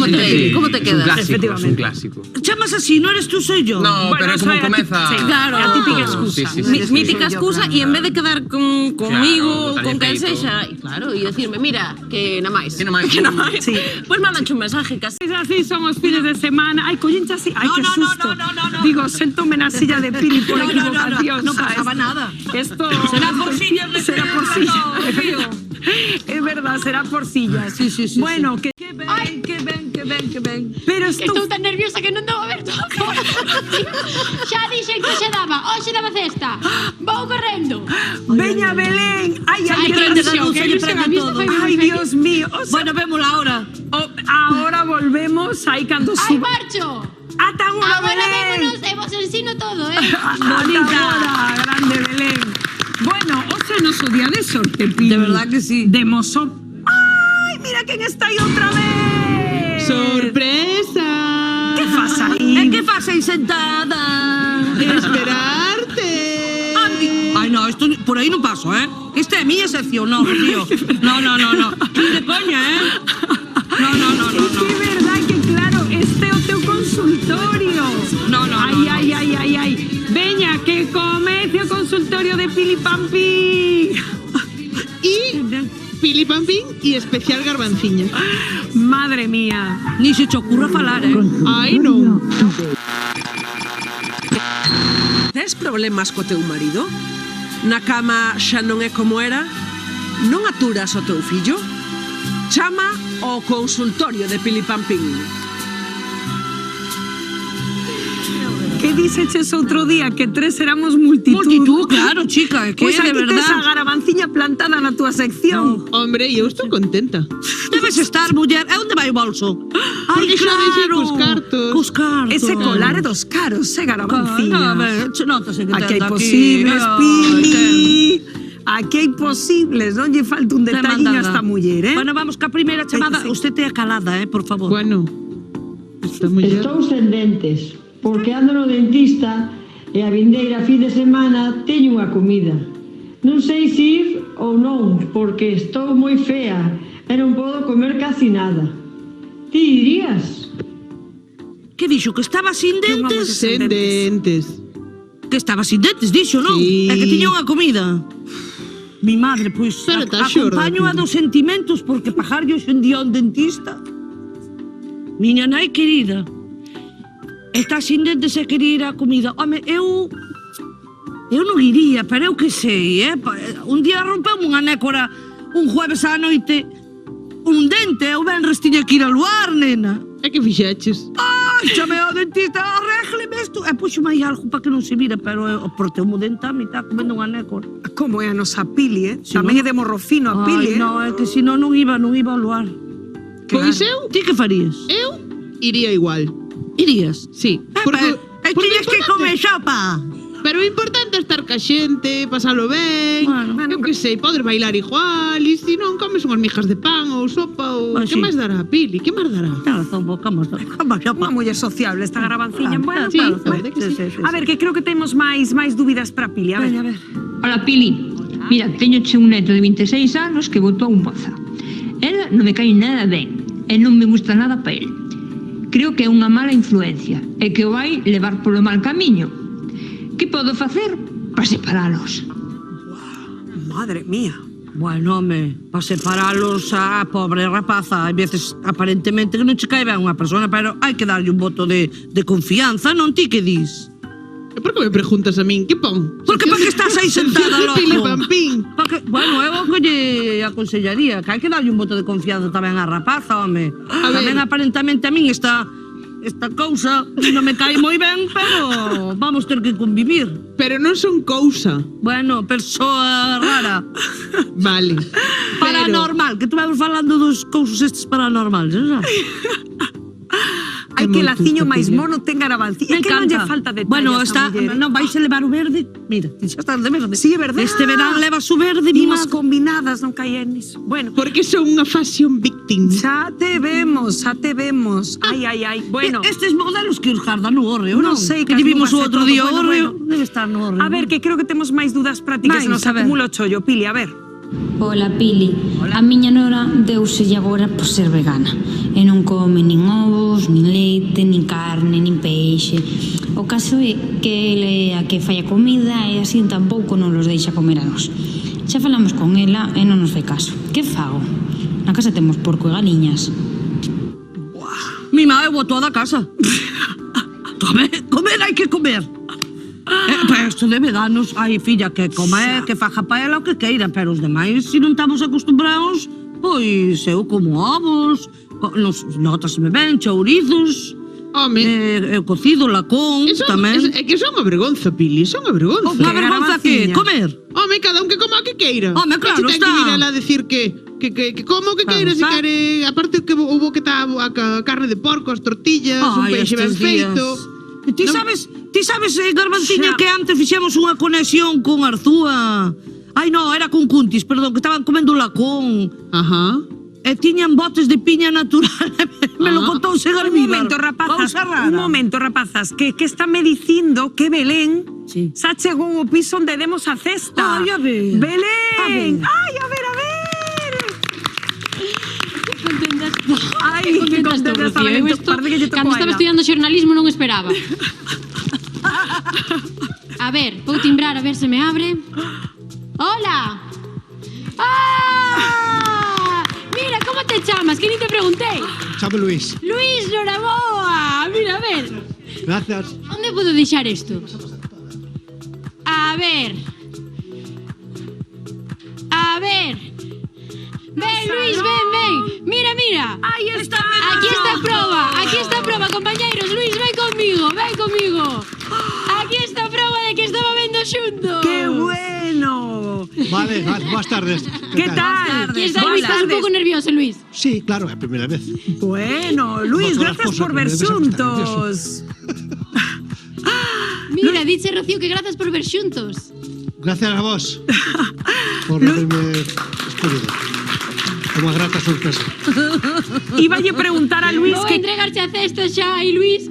Como te quedas? Es un clásico. Chamas así, no eres tú, soy yo. No, pero eso como é a comeza... sí, Claro. a típica excusa. Sí, sí, sí. Mítica excusa e en vez de quedar conmigo, Claro, con quen feito. sexa, e claro, e decirme, mira, que na máis. Que na máis. Sí. Pois mandanche un mensaje casi. Así son os fines de semana. Ai, collincha así. Ai, que susto. Digo, séntome na silla de Pili por equivocación. No pasaba nada. Esto... Será por sillas de Será por no, sillas. tío. Es verdad, será por sillas. Sí. Bueno, que ven. pero Que estou tan nerviosa que non debo a ver todo. Xa dixen que se daba, hoxe daba cesta. Vou correndo. Veña Belén. Ai, Ai, que que tensión, tensión, que que ilusión ilusión, a visto, todo. foi moi Ai, feliz. Dios mío. O sea, Bueno, vémola ahora. ahora volvemos aí cando Ai, suba. marcho. Ata agora, Agora Belén. vémonos e vos ensino todo, Bonita. Grande Belén. Bueno, hoxe é noso día de sorte, Pili. De verdad que sí. De mozo. Ai, mira quen está aí outra vez. ¡Sorpresa! Que fas aí? ¿Qué fas aí sentada? ¡Esperarte! Ay, no, esto por ahí no paso, ¿eh? Esta es mi sección, no, Rocío. No. Ni de coña, ¿eh? No. Es que é verdad que claro, este é o teu consultorio. No. Ai. Veña, que comece o consultorio de Pili Pampi. Y Pili Pampín y especial garbanciña. Madre mía. Ni se te ocurra falar, ¿eh? ¡Ay, no! Tes problemas co teu marido? Na cama xa non é como era? Non aturas o teu fillo? Chama ao consultorio de Pili Pampín. Que dixeches outro día que tres éramos multitud. Multitud, claro, chica, es que Pois de aquí tes a verdad. garabanciña plantada na túa sección. Hombre, eu estou contenta. Debes estar, muller. ¿A dónde vai o bolso? Porque xa deixei cos cartos. Cos cartos. Ese colar é dos caros, garabanciña. A ver, nótase que Aquí hai ten posibles, Ai, Pili. Aquí hai posibles, non lle falta un ten detalliño a mandanga. esta muller, eh? Bueno, vamos ca primeira chamada. Sí. Usted te calada, por favor. Bueno, esta muller... Estou sen dentes, porque ando no dentista e a vindeira fin de semana teño unha comida. Non sei se ir ou non, porque estou moi fea e non podo comer casi nada. Ti irías? Que dixo? Que estaba sin dentes? Sen dentes. Que estaba sin dentes, dixo, non? Sí. É que tiña unha comida. Mi madre, pois, Pero tá xorda, acompaño a tío. dos sentimentos porque pagarlle hoxe en día a un dentista. Miña nai querida, está sin dentes e quería ir á comida. Home, eu non iría, pero eu que sei, Un día rompeume unha nécora un jueves á noite, un dente, eu venres tiña que ir a luar, nena. É que fixeches? Ai, chamei ao dentista, arrégleme isto. E puxome aí algo para que non se vira, pero porteume o dente a mitad comendo unha nécora. Como é a nosa Pili, eh? Si Tamén no- é de morro fino a Pili, Ai, no, é que se non iba ao luar. Pois eu Ti que farías? iría igual. Irías? Sí. Porque tiñes que comer sopa. Pero o importante é estar ca xente, pasalo ben. Bueno, eu que sei, podes bailar igual. E se non, comes unhas migas de pan ou sopa ou... Pois que sí. máis dará, Pili? Que máis dará? Ten razón, vamos sopa. Unha muller sociable, esta garabanciña. Bueno, Sí, claro, a ver, que sí. A ver, que creo que temos máis dúbidas para Pili. A ver. Hola, Pili. Mira, teñoche un neto de 26 anos que botou un moza. Ela non me cae nada ben e non me gusta nada para el. creo que é unha mala influencia e que o vai levar polo mal camiño. Que podo facer para separalos? Madre mía. Bueno, home, para separalos a pobre rapaza, hai veces aparentemente que non che cae ben unha persona, pero hai que darlle un voto de confianza, non ti que dis? E por que me preguntas a min? Que pon? Porque para que estás aí sentada, loco? Pili Pampín. Bueno, eu o que lle aconsellaría, que hai que darlle un voto de confianza tamén á rapaza, home. Tamén aparentemente a min esta cousa non me cae moi ben, pero vamos ter que convivir. Pero non son cousa. Bueno, persoa rara. Vale. Paranormal, que tu vamos falando dos cousas estes paranormales, non sabes? Hai que laciño máis mono ten Garavancilla. É que non lle falta detalles. Bueno, esta muller. non vais a levar o verde. Mira, ti xa estás de verde. Sí, é verdade. Este verán levas o verde, Imos mima. combinadas, non caen niso. Bueno, Porque son unha fashion victim. xa te vemos, xa te vemos. Ai, ai, ai. Bueno, Estes modelos que os gardan no Orreo, non? non sei que lle vimos o outro día o bueno, Orreo. bueno. Debe estar no Orreo. A ver, que creo que temos máis dudas prácticas, Máis, nos a ver. acumula o chollo. Pili, a ver. Ola, Pili. A miña nora deuselle agora por ser vegana e non come nin ovos, nin leite, nin carne, nin peixe. O caso é que ele é a que fai a comida e así tampouco non los deixa comer a nós. Xa falamos con ela e non nos fai caso. Que fago? Na casa temos porco e galiñas. Mima, eu vou toda a casa. Comer hai que comer. Pero isto de veganos, ai filla, que come, que faja pa ela o que queira, pero os demais, se non estamos acostumbrados, pois eu como ovos, notasme ben, chourizos, cocido, lacón, tamén. É que son unha vergonza, Pili, son unha vergonza. Unha vergonza que? Comer? Home, cada un que coma o que queira. Home, claro, está. Que vir a decir que como o que queira, se quere, aparte que hubo que está a carne de porco, as tortillas, un peixe ben feito. Ti sabes, Garbanciña, que antes fixemos unha conexión con Arzúa. Ai, non, era con Cuntis, perdón, que estaban comendo lacón. Ajá. E tiñan botes de piña natural. Me lo contou Segar Vivar. Un momento, rapazas, que me dicindo que Belén xa chegou ao piso onde demos a cesta. Ai, a ver. Belén! Ai, a ver, a ver! Ai, que contenta estaba Belén. Cando estaba estudiando xornalismo non esperaba. A ver, vou timbrar a ver se me abre. Hola! Ah! Mira, como te chamas? Que ni te preguntei. Chamo Luis. Luis, Noraboa! Mira, a ver. Gracias. Onde podo deixar isto? A ver. A ver. Ven, Luis, ven, ven. Mira, mira. Aí está. Aquí está a proba, compañeiros. Luis, ven conmigo. Aquí está a proba de que estaba vendo xuntos. ¡Qué bueno! Vale, buenas tardes. ¿Qué tal? Aquí está Luis, estás un pouco nervioso, Luis. Sí, claro, é a primeira vez. Bueno, Luis, gracias por ver xuntos. Mira, dice Rocío que gracias por ver xuntos. Gracias a vos por haberme escollido. Como a grata sorpresa. Iba a preguntar a Luis Vou entregarche a cesta xa e Luis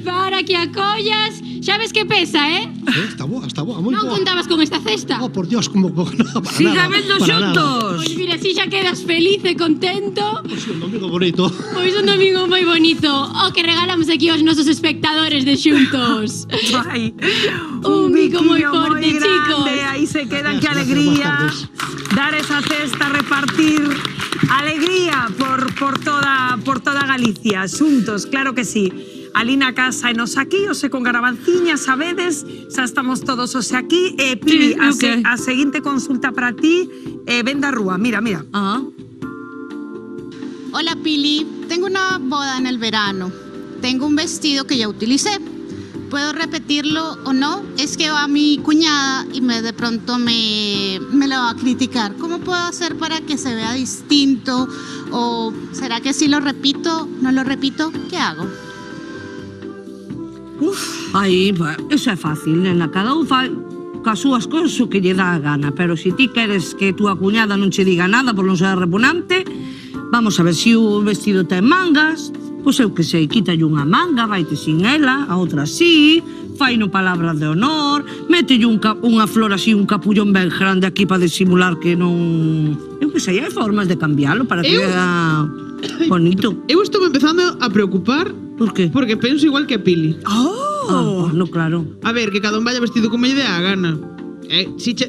para que a collas. Sabes que pesa, eh? Está boa, moi boa. Non contabas con esta cesta. Oh, por Dios, como no, para Siga nada. vendo para xuntos. Pois mira, si xa quedas feliz e contento. Pois un domingo bonito. Pois un domingo moi bonito. O que regalamos aquí aos nosos espectadores de xuntos. Ai, un bico moi forte, moi chicos. grande. Aí se quedan, que alegría. Dar esa cesta, repartir alegría por toda Galicia. Xuntos, claro que sí. Ali na casa e nos aquí, ose con Garavanciña, sabedes, xa estamos todos ose aquí. Pili, a seguinte consulta para ti, ven da rúa, mira. Hola Pili, tengo una boda en el verano. Tengo un vestido que ya utilicé. ¿Puedo repetirlo o no? Es que va mi cuñada y de pronto me la va a criticar. ¿Cómo puedo hacer para que se vea distinto? ¿O será que si lo repito, no lo repito? ¿Qué hago? Aí, eso é fácil, nena. Cada un fai cas súas cousas o que lle dá a gana. Pero se ti queres que túa cuñada non che diga nada por non ser repugnante, vamos a ver, se o vestido ten mangas, pois eu que sei, quítalle unha manga, vaite sin ela, a outra sí, fai no palabras de honor, mételle unha flor así, un capullón ben grande aquí para disimular que non... Eu que sei, hai formas de cambiarlo para que vea... Bonito. Eu estou empezando a preocupar. Por qué? Porque penso igual que a Pili. No, claro. A ver, que cada un vaya vestido como lle dé a gana.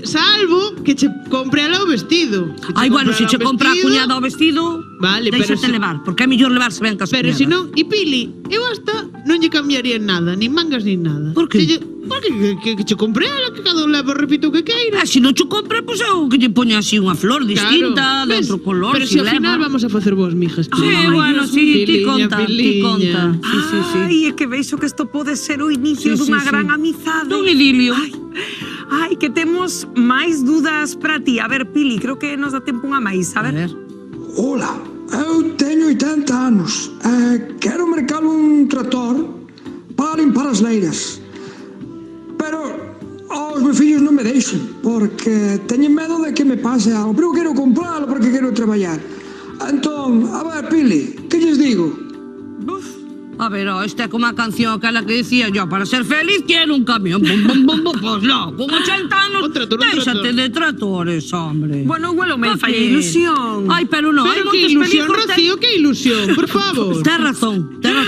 Salvo que che compre ela o vestido. Ai, bueno, se che compra a cuñada o vestido, vale, déixate levar, porque é mellor levarse ben cas pero cuñadas. se non, e Pili, eu hasta non lle cambiaría nada, nin mangas nin nada. Por que? Porque que che compre ela, que cada un leva, repito, o que queira. Se non che compra, pois eu que lle poña así unha flor distinta, de outro color, Pero si se ao final leva. vamos a facer boas migas. Sí, bueno, sí, ti conta, ti conta. Ai, é que veixo que isto pode ser o inicio Sí, dunha sí, gran sí. amizade. Dun idilio. Ai, que temos máis dudas para ti. A ver, Pili, creo que nos dá tempo unha máis. A ver. Hola, eu teño 80 anos e quero mercar un tractor para limpar as leiras. Pero os meus fillos non me deixen porque teñen medo de que me pase algo. Pero eu quero compralo porque quero traballar. Entón, a ver, Pili, que lles digo? A ver, esta é como a canción aquela que decía yo, para ser feliz quiero un camión. Bum, bum, bum, bum. Pues no, con 80 anos, déixate de tratores, hombre. Bueno, igual me falla ilusión. Ai, pero non, hai Pero que moitos ilusión, películas... Rocío, que ilusión, por favor. Ten razón.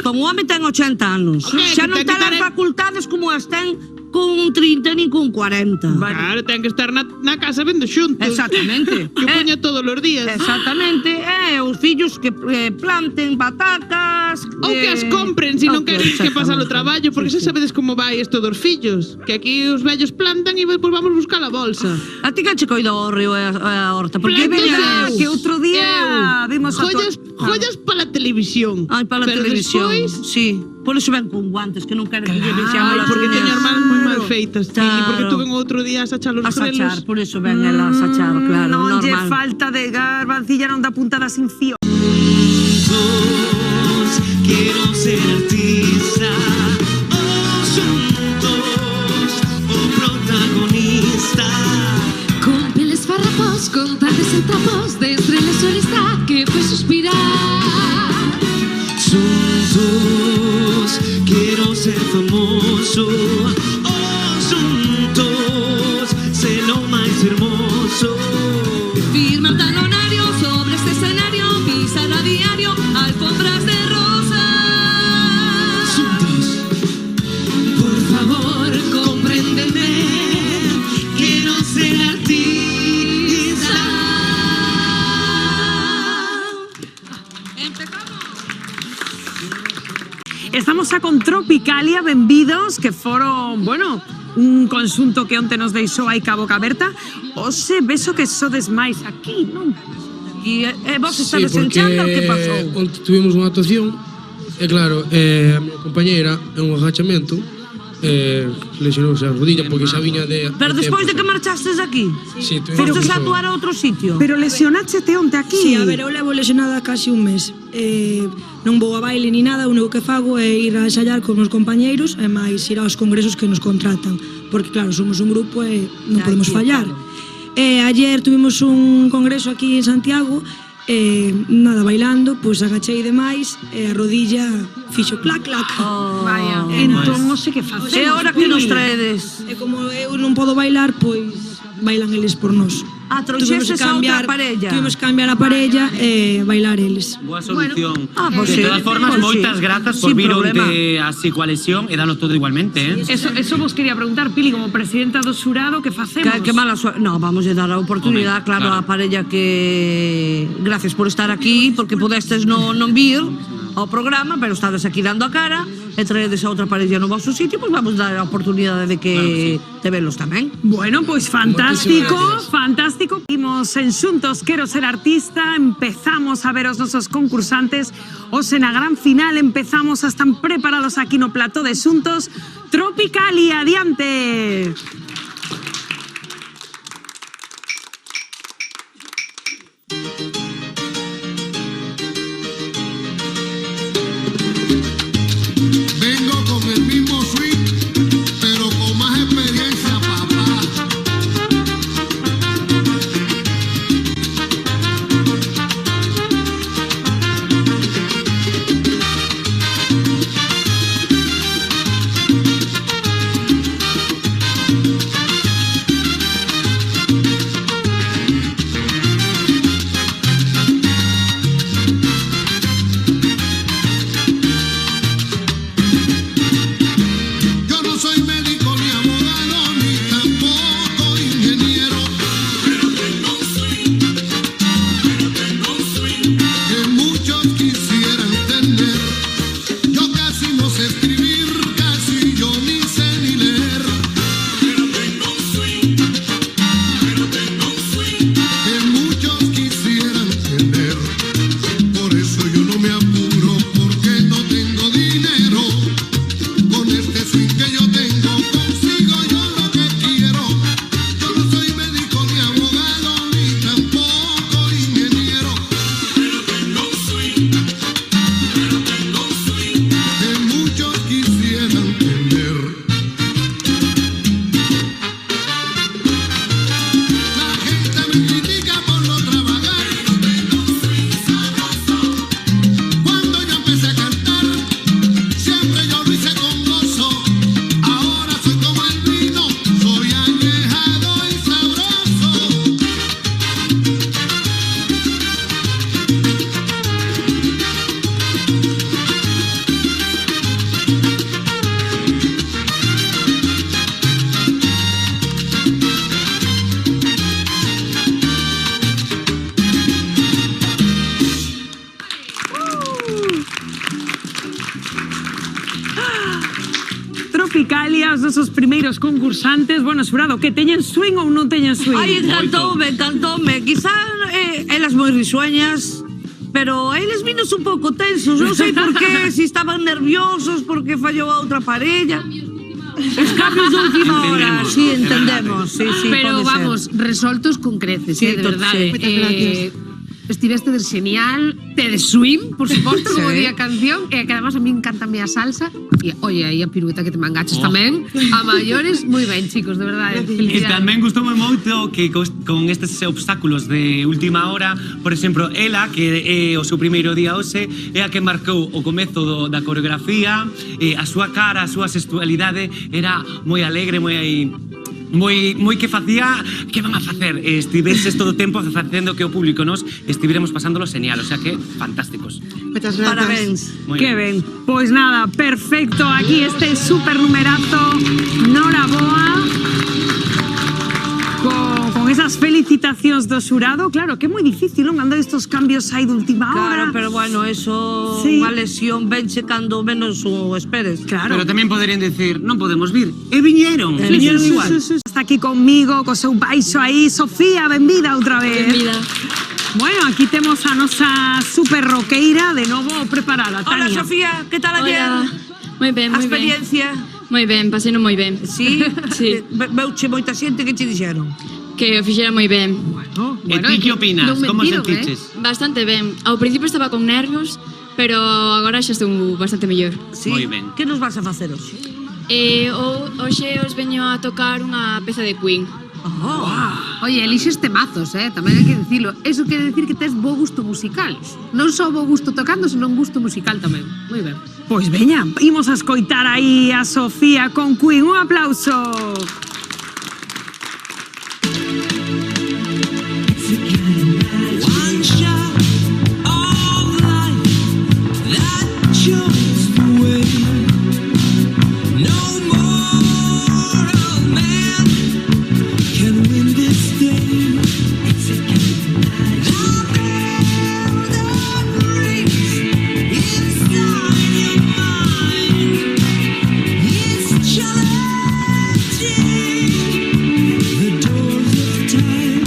O home ten 80 anos. Ok, Xa non que ten ten que as ter- facultades como as ten con 30 nin con 40. Claro, ten que estar na casa vendo xuntos. Exactamente. Que poña todos os días. Exactamente. Os fillos que planten patacas... Ou que as compren, se non queren que pasar o traballo, porque xa sabedes como vai isto dos fillos, que aquí os vellos plantan e depois vamos buscar a bolsa. A ti que che coida o río e a horta? Porque Plantas eu, que outro día vimos a joyas para a televisión. Ai, para a Pero televisión. despois- Sí. Por iso ven con guantes, que non queren que lle vexamos Ai, as porque uñas. teño as mans moi mal feitas, Pili, Claro. porque tuve outro día a sachar os A sachar, grelos. por iso ven ela a sachar, claro, Non lle normal. falta de garbancilla, non dá puntada sin fío. Quiero ser artista, juntos, o protagonista. Con peles farrapos, con tardes en trapos, de estrella solista que fue suspirar. Juntos, quiero ser famoso. Juntos, ser lo más hermoso. Firmar talonario sobre este escenario, pisar a diario, alfombras de rosas. Juntos, por favor, compréndeme. Quiero ser artista. Estamos a con Tropicalia, benvidos, que foron, bueno, un consunto que onte nos deixou aí ca boca aberta. Oxe, beso que sodes máis aquí, non? E vos estades en chándal, que pasou? Onte tuvimos unha actuación e claro, a miña compañeira en un agachamento lesionouse a rodilla porque xa viña de... Pero despois de que marchastes aquí? Sí, tuvimos Fostes a que- actuar a outro sitio? Pero lesionáchete onte aquí? Sí, a ver, eu levo lesionada casi un mes. Non vou a baile ni nada, o único que fago é ir a ensayar con os compañeiros e máis ir aos congresos que nos contratan. Porque claro, somos un grupo e non podemos fallar. Ayer tuvimos un congreso aquí en Santiago nada, bailando, pois agachei demais e a rodilla fixo clac, clac. Vaya, entón non sei que facer. E ahora que nos traedes? E como eu non podo bailar, pois bailan eles por nós. Trouxestes a outra parella? Tuvimos que cambiar a parella e bailar eles. Boa solución. pues de sí, todas formas, pues moitas sí. grazas por Sin vir problema. onte así coa lesión e dalo todo igualmente, Eso vos quería preguntar, Pili, como presidenta do xurado, que facemos? Que mala suerte. No, vamos a dar a oportunidade, Home, claro, claro. á parella que... Gracias por estar aquí, porque podestes non vir ao programa, pero estades aquí dando a cara e traedes a outra parella no vosso sitio, pois vamos dar a oportunidade de que te velos tamén. Bueno, pois fantástico, Moitísimas fantástico. Imos en Xuntos Quero Ser Artista, empezamos a ver os nosos concursantes. Hoxe na gran final empezamos, están preparados aquí no plató de Xuntos. Tropicalia, adiante. Vengo con el mismo swing, pero con más experiencia, papá. Musicalia, os nosos primeiros concursantes. Bueno, Xurado, que teñen swing ou non teñen swing? Ai, encantoume. Quizá elas moi risueñas, pero a eles vinos un pouco tensos. Non sei por qué, si estaban nerviosos porque fallou a outra parella. Os cambios de última hora, sí, entendemos. Sí, pero vamos, resoltos con creces, de verdade. Moitas gracias. Estiveste de genial, te de swing, por suposto, como di a canción, e que además a mí encantame a salsa, e oye, aí a pirueta que te mangaches tamén, a maiores, moi ben, chicos, de verdade, E felicidade. tamén gustoume moito que con estes obstáculos de última hora, por exemplo, ela, que é o seu primeiro día hoxe, é a que marcou o comezo da coreografía, a súa cara, a súa sexualidade era moi alegre, moi que facía, que van a facer? Estiveses todo o tempo facendo que o público nos estiveremos pasándolo genial, o sea que fantásticos. Moitas grazas. Parabéns. Que ben. Pois nada, perfecto. Aquí este super numerazo. Noraboa. Con esas felicitacións do xurado. Claro, que é moi difícil, non? Andar estos cambios aí de última hora. Claro, pero bueno, eso, unha lesión venche cando menos o esperes. Claro. Pero tamén poderían decir, non podemos vir. E viñeron igual. Está aquí conmigo, co seu baixo aí. Sofía, benvida outra vez. Benvida. Bueno, aquí temos a nosa super roqueira de novo preparada, Tania. Hola, Sofía, que tal ayer? Moi ben, A moi ben. experiencia? Moi ben, paseino moi ben. Sí? Sí. Veuche moita xente, que che dixeron? Que o fixera moi ben. E ti que opinas? Como sentiches? Bastante ben. Ao principio estaba con nervios, pero agora xa estou bastante mellor. Sí? Moi ben. Que nos vas a facer hoxe? Hoxe os veño a tocar unha peza de Queen. Oye, elixes temazos, tamén hai que dicilo. Eso quere decir que tes bo gusto musical. Non só bo gusto tocando, senón gusto musical tamén. Moi ben. Pois veña, imos a escoitar aí a Sofía con Queen. Un aplauso. One shot of life that chose the way. No mortal man can win this day. It's a kind of night. The breeze inside your mind is challenging the doors of time.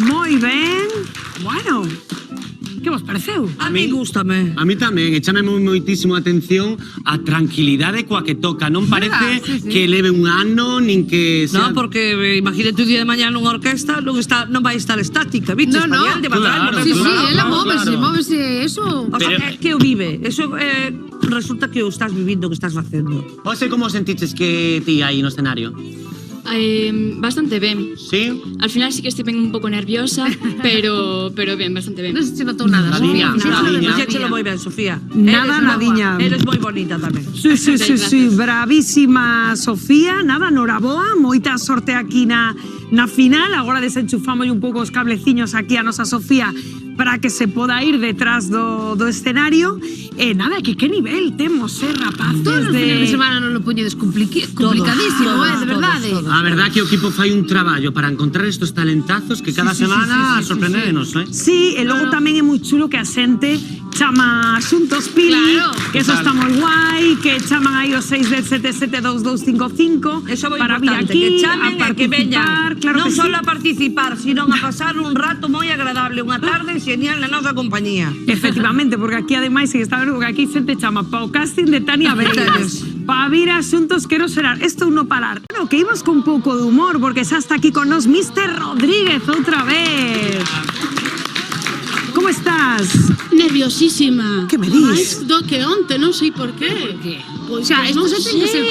Moi ben. Bueno, que vos pareceu? A mí gústame. A mí tamén, échame moitísimo a atención a tranquilidade coa que toca. Non parece que leve un ano, nin que sea... No, porque imagínate un día de mañana nunha orquesta non vai estar estática, viste? No, no. Español, de matar, Claro, Sí, claro, ela claro. móvese, eso. O sea, Pero- que o vive. Eso resulta que o estás vivindo, que estás facendo. Ose, como sentiches que ti aí no escenario? Bastante ben. Sí? Al final sí que estive un pouco nerviosa, pero ben, bastante ben. Non se notou nada, Nadiña, Sofía. nadiña. Fixéchelo moi ben, Sofía. Nada, nadiña. Eres moi bonita tamén. Sí, bravísima Sofía. Nada, Noraboa, moita sorte aquí na final. Agora desenchufamos un pouco os cableciños aquí a nosa Sofía para que se poda ir detrás do escenario. E nada, que nivel temos, rapaces Todos os fines de semana non lo poñedes complicadísimo, de verdade. A verdad que o equipo fai un traballo para encontrar estos talentazos que cada semana sorprendenos, Sí, e logo tamén é moi chulo que a xente chama Xuntos Pili, Claro. que eso está moi guai, que chaman aí os 617722255 Eso é moi para vir importante, aquí que chamen a e que veñan. participar, claro non que só sí. a participar, sino a pasar un rato moi agradable, unha tarde genial na nosa compañía. Efectivamente, porque aquí ademais se está vendo que aquí xente chama pa o casting de Tania Beiras. Pa vir a Xuntos Quero Serar. Esto non parar. Bueno, que imos con pouco de humor, porque xa está aquí con nos Mr. Rodríguez outra vez. Como estás? Nerviosísima. Que me dis? Máis do que onte, non sei por qué. O sea, isto se ten que ser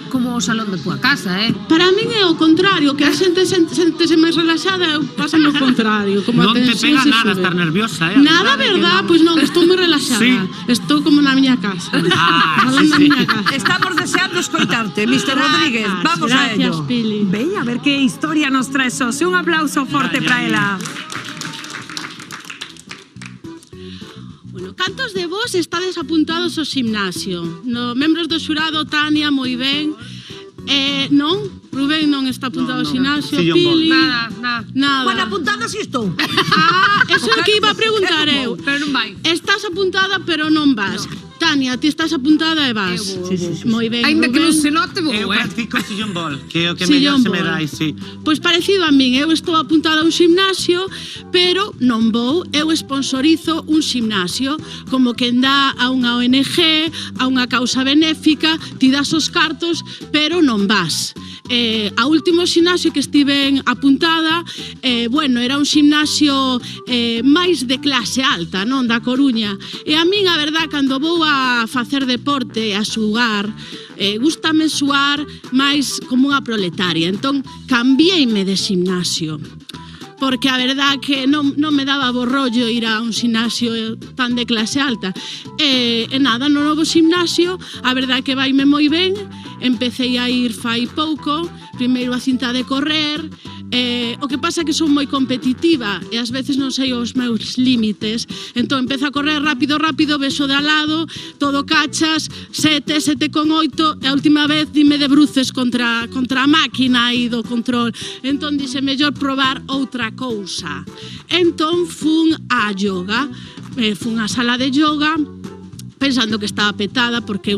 como o salón de tua casa, Para min é o contrario, que a xente sentese máis relaxada, eu paso o contrario. Como Non a te tensión pega se nada sube. estar nerviosa, Nada, verdad? Pois non, estou moi relaxada. Sí. Estou como na miña casa. Falando na miña casa. Estamos deseando escoitarte, Mr. Rodríguez. Vamos a ello. Gracias, Pili. Veña, a ver que historia nos trae Xosé. Un aplauso forte para ela. Bueno, cantos de vos estades apuntados ao gimnasio? No, membros do xurado, Tania, moi ben. Non? Rubén non está apuntado ao gimnasio. Sí, Pili. Nada. Bueno, apuntada si estou. Eso é o que iba a preguntar eu. Pero non vai. Estás apuntada, pero non vas. Tania, ti estás apuntada e vas. Moi ben, Ainda que non Rubén. se note, vou, Eu practico sillón ball, que é o que mellor Sillón se me ball. dai, sí. Pois parecido a min, eu estou apuntada a un gimnasio, pero non vou, eu sponsorizo un gimnasio, como quen dá a unha ONG, a unha causa benéfica, ti das os cartos, pero non vas. A último gimnasio que estiven apuntada, bueno, era un gimnasio máis de clase alta, non, da Coruña. E a min, a verdad, cando vou a facer deporte, a xugar, gústame xuar máis como unha proletaria. Entón, cambiéime de gimnasio. Porque a verdad que non me daba bo rollo ir a un gimnasio tan de clase alta. E nada, no novo gimnasio, a verdad que vaime moi ben. Empecé a ir fai pouco, primeiro a cinta de correr, o que pasa é que son moi competitiva e ás veces non sei os meus límites. Entón empezo a correr rápido, vexo de al lado, todo cachas, 7,8, e a última vez dime de bruces contra a máquina aí do control. Entón dixe, mellor probar outra cousa. Entón fun a yoga, fun á sala de yoga, pensando que estaba petada porque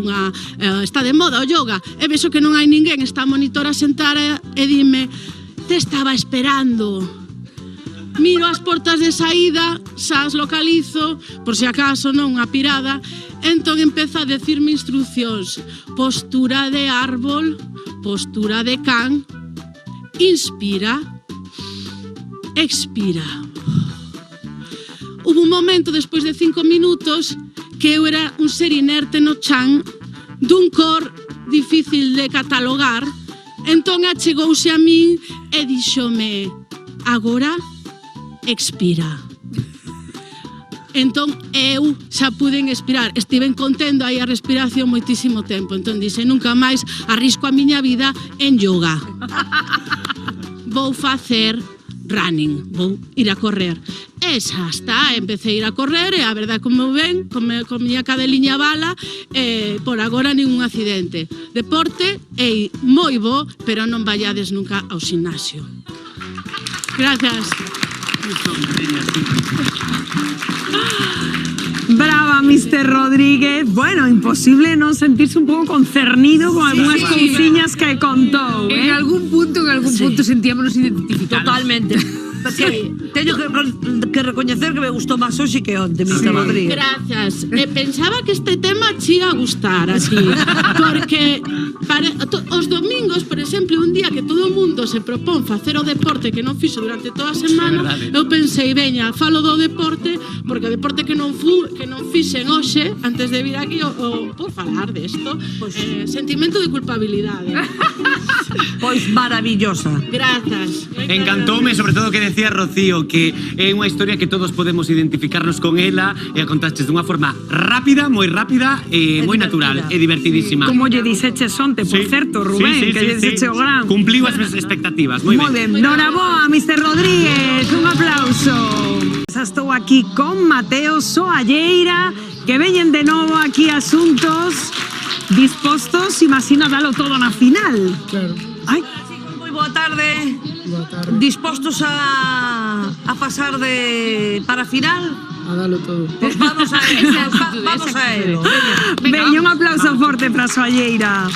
está de moda o yoga, e vexo que non hai ninguén, está a monitora sentada e dime, te estaba esperando. Miro as portas de saída, xa as localizo, por se acaso non a pirada, entón empeza a decirme instruccións. Postura de árbol, postura de can, inspira, expira. Hubo un momento, despois de 5 minutos, que eu era un ser inerte no chan, dun cor difícil de catalogar, entón achegouse a min e díxome, agora expira. Entón eu xa puden expirar, estiven contendo aí a respiración moitísimo tempo, entón dixe, nunca máis arrisco a miña vida en yoga. Vou facer running, vou ir a correr. E xa está, empecé a ir a correr e a verdade, como ven, con miña cadeliña bala, por agora ningún accidente. Deporte é moi bo, pero non vayades nunca ao gimnasio. Gracias. Brava, Mr. Rodríguez. Bueno, imposible non sentirse un pouco concernido con algunhas cousiñas que contou. En algún punto sentíamonos identificados. Totalmente. Porque teño que recoñecer que me gustou máis hoxe que onte, Mr. Rodríguez. Gracias. Pensaba que este tema che ia gustar a ti, porque os domingos, por exemplo, un día que todo o mundo se propón facer o deporte que non fixo durante toda a semana, eu pensei, veña, falo do deporte, porque o deporte que non fixen hoxe, antes de vir aquí, por falar desto, sentimento de culpabilidade. Pois maravillosa. Gracias. Encantoume, sobre todo, que decía Rocío, que é unha historia que todos podemos identificarnos con ela e a contaches dunha forma rápida, moi rápida e moi natural e divertidísima. Como lle dixeches onte, por certo, Rubén, que lle dixeche o gran. Cumpliu as expectativas, moi ben. Noraboa, Mr. Rodríguez, un aplauso. Estou aquí con Mateo Soalleira, que veñen de novo aquí asuntos dispostos, imagino, a dalo todo na final. Claro. Ai, moi boa tarde. Boa tarde. Dispostos a pasar para a final? A dalo todo. Pues vamos a ello. Vamos a ello. Veña, un aplauso forte para Soalleira.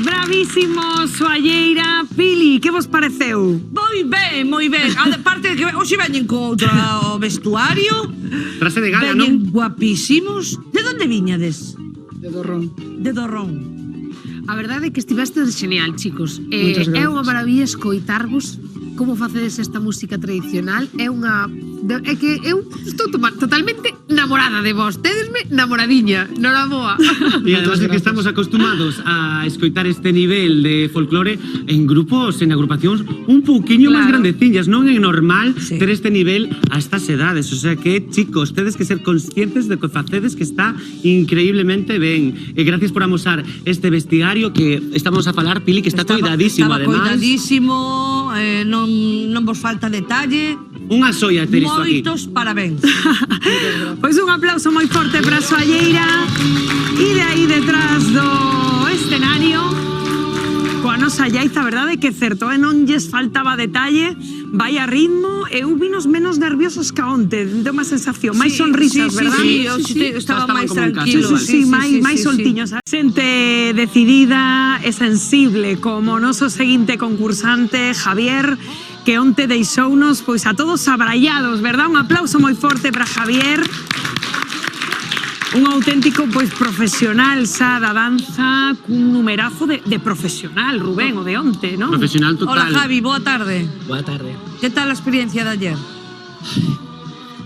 Bravísimo, Soalleira. Pili, que vos pareceu? Moi ben, moi ben. Aparte que hoxe veñen con outro vestuario. Trase de gala, veñen non? guapísimos. De onde viñades? De Dorrón. De Dorrón. A verdade é que estiveste genial, chicos. Moitas É unha grazas. maravilla escoitarvos como facedes esta música tradicional. É que eu estou totalmente namorada de vos. Tedesme namoradiña, noraboa. E además é que estamos acostumados a escoitar este nivel de folclore en grupos, en agrupacións un pouquiño máis grandeciñas, non é normal ter este nivel a estas edades, o sea que, chicos, tedes que ser conscientes de que facedes que está increíblemente ben. E gracias por amosar este vestiario que estamos a falar, Pili, que está coidadísimo, Estaba además. coidadísimo, non vos falta detalle. Unha soia ter isto aquí. Moitos parabéns. Pois un aplauso moi forte para a Soalleira. E de aí detrás do escenario, coa nosa Yaiza, verdade que certo, non lles faltaba detalle, vai a ritmo, e eu vinos menos nerviosos que onte, de unha sensación, máis sonrisas, verdad? Sí, estaba máis tranquilo. Sí, máis soltiños. Xente decidida e sensible, como o noso seguinte concursante, Javier, que onte deixounos pois a todos abrallados, verdad? Un aplauso moi forte para Javier. Un auténtico pois profesional xa da danza, cun numerazo de profesional, Rubén, o de onte, non? Profesional total. Hola Javi, boa tarde. Boa tarde. Que tal a experiencia de ayer?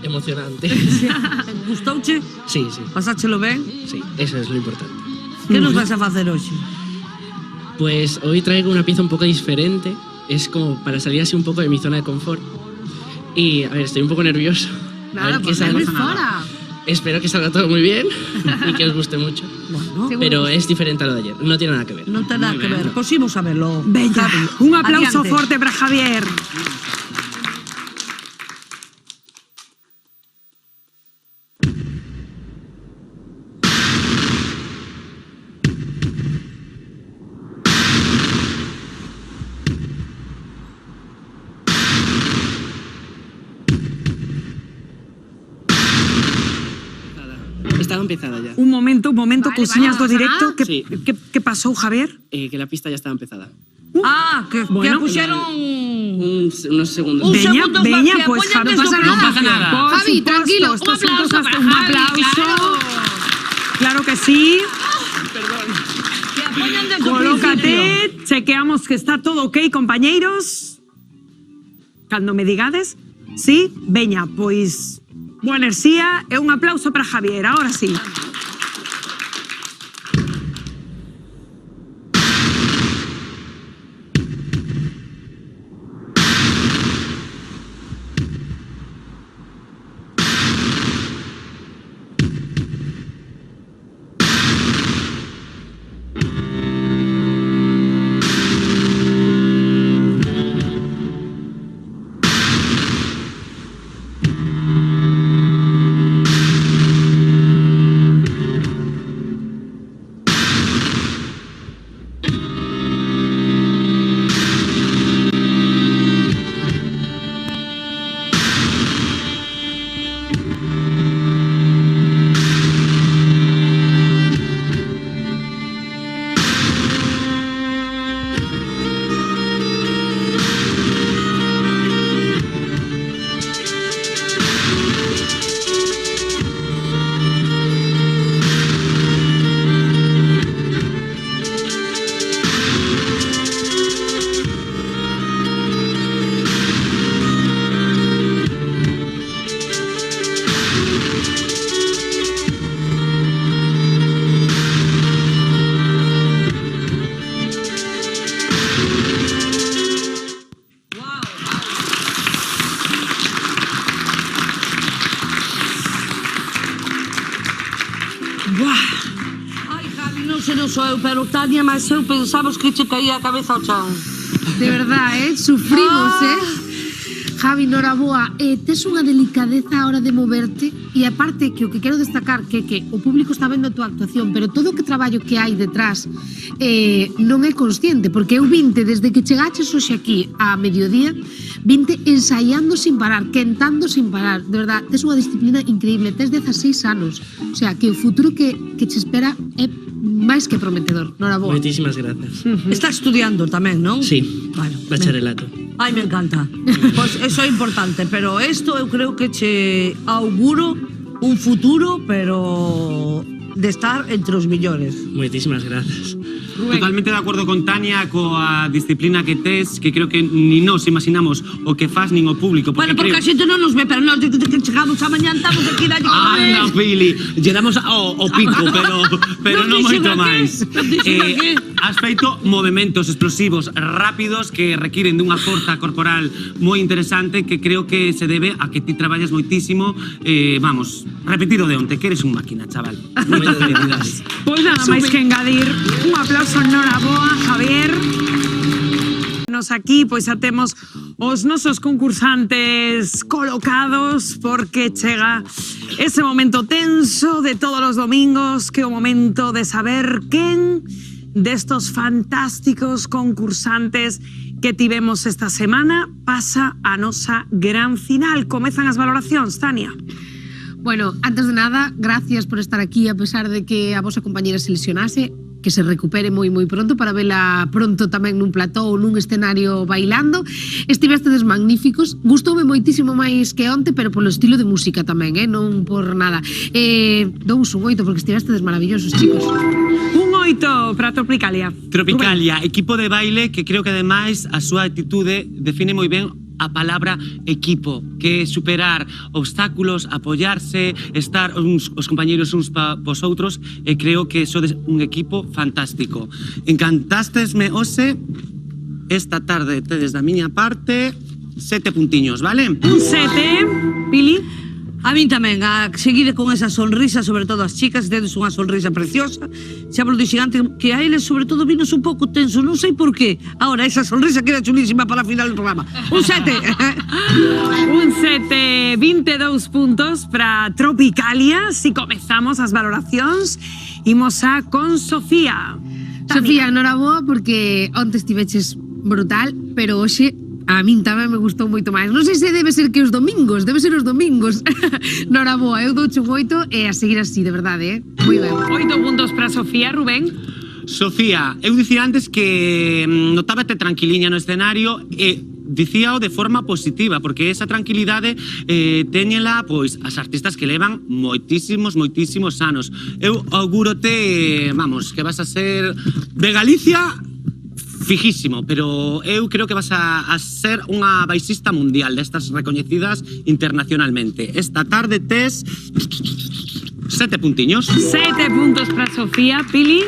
Emocionante. Gustouche? Sí, sí. Pasáchelo ben? Sí, eso es lo importante. Que nos vas a facer hoxe? Pues hoy traigo una pieza un poco diferente. Es como para salir así un poco de mi zona de confort. Y, a ver, estoy un poco nervioso. A ver qué sale. Espero que salga todo muy bien y que os guste mucho. Bueno, pero es diferente a lo de ayer. No tiene nada que ver. Non ten nada que ver. Pois imos a verlo. Bella. Javi, Un aplauso adiante. forte para Javier. Estaba empezada ya. Un momento, cousiñas do directo. Sí. Que pasou, Javier? Que la pista ya estaba empezada. Que Bueno, puxeron unos segundos. Veña, pues Javi, no pasa nada. Por Javi, supuesto, tranquilo, un estos son aplauso cosas para un Javi, aplauso. Claro que sí. Colócate, chequeamos que está todo ok, compañeiros. Cando me digades, sí, veña, pois boa enerxía e un aplauso para Javier, ahora sí. Ai, Javi, non sei non sou eu, pero Tania, mas eu pensamos que che caía a cabeza ao chan. De verdad, sufrimos, Javi, noraboa, tes unha delicadeza a hora de moverte e aparte que o que quero destacar que o público está vendo a tua actuación, pero todo o que traballo que hai detrás non é consciente, porque eu vinte desde que chegaches hoxe aquí a mediodía, vinte ensaiando sin parar, quentando sin parar, de verdad, tes unha disciplina increíble, tes 16 anos, o sea, que o futuro que che espera é máis que prometedor. Noraboa. Moitísimas grazas. Está estudiando tamén, non? Sí, bacharelato. Ai, me encanta. Pois eso é importante, pero isto eu creo que che auguro un futuro, pero de estar entre os millores. Moitísimas grazas. Totalmente de acordo con Tania coa disciplina que tes, que creo que ni nos imaginamos o que faz nin o público. Bueno, porque a xente non nos ve, pero nós que chegamos a mañá estamos aquí dalle comer. Anda, Pili, lle damos o pico, pero non moito máis. Has feito movementos explosivos rápidos que requiren dunha forza corporal moi interesante que creo que se debe a que ti traballas moitísimo. Vamos, repetido de onte, que eres un máquina, chaval. Moitas felicidades. Pois nada máis que engadir. Un aplauso Noraboa, Javier. Nos aquí, pois xa temos os nosos concursantes colocados porque chega ese momento tenso de todos os domingos, que é o momento de saber quen destos fantásticos concursantes que tivemos esta semana pasa a nosa gran final. Comezan as valoracións, Tania. Bueno, antes de nada, gracias por estar aquí a pesar de que a vosa compañera se lesionase, que se recupere moi pronto para vela pronto tamén nun plató ou nun escenario bailando. Estivestedes magníficos, gustoume moitísimo máis que onte, pero polo estilo de música tamén, non por nada. Dous un 8 porque estivestedes maravillosos, chicos. Un 8 para Tropicalia. Tropicalia, equipo de baile que creo que ademais a súa actitude define moi ben a palabra equipo, que é superar obstáculos, apoiarse, estar os compañeiros uns pos outros, e creo que sodes un equipo fantástico. Encantastesme hoxe, esta tarde tedes da miña parte 7 puntiños, vale? Un 7, Pili. A min tamén, a seguir con esa sonrisa, sobre todo as chicas, tedes unha sonrisa preciosa. Xa vos dixen antes que a eles, sobre todo, vinos un pouco tensos, non sei por qué. Ahora, esa sonrisa queda chulísima para a final do programa. Un 7. Un 7, 22 puntos para Tropicalia. Si comezamos as valoracións, imos a con Sofía. Sofía, noraboa, porque onte estiveches brutal, pero hoxe a min tamén me gustou moito máis. Non sei se debe ser que os domingos, debe ser os domingos. Noraboa, eu douche un 8 e a seguir así, de verdade, moi ben. 8 puntos para Sofía, Rubén. Sofía, eu dicía antes que notábate tranquiliña no escenario e dicíao de forma positiva, porque esa tranquilidade téñela pois as artistas que levan moitísimos anos. Eu augúrote, vamos, que vas a ser de Galicia fijísimo, pero eu creo que vas a ser unha baixista mundial destas recoñecidas internacionalmente. Esta tarde tes 7 puntiños. 7 puntos para Sofía. Pili.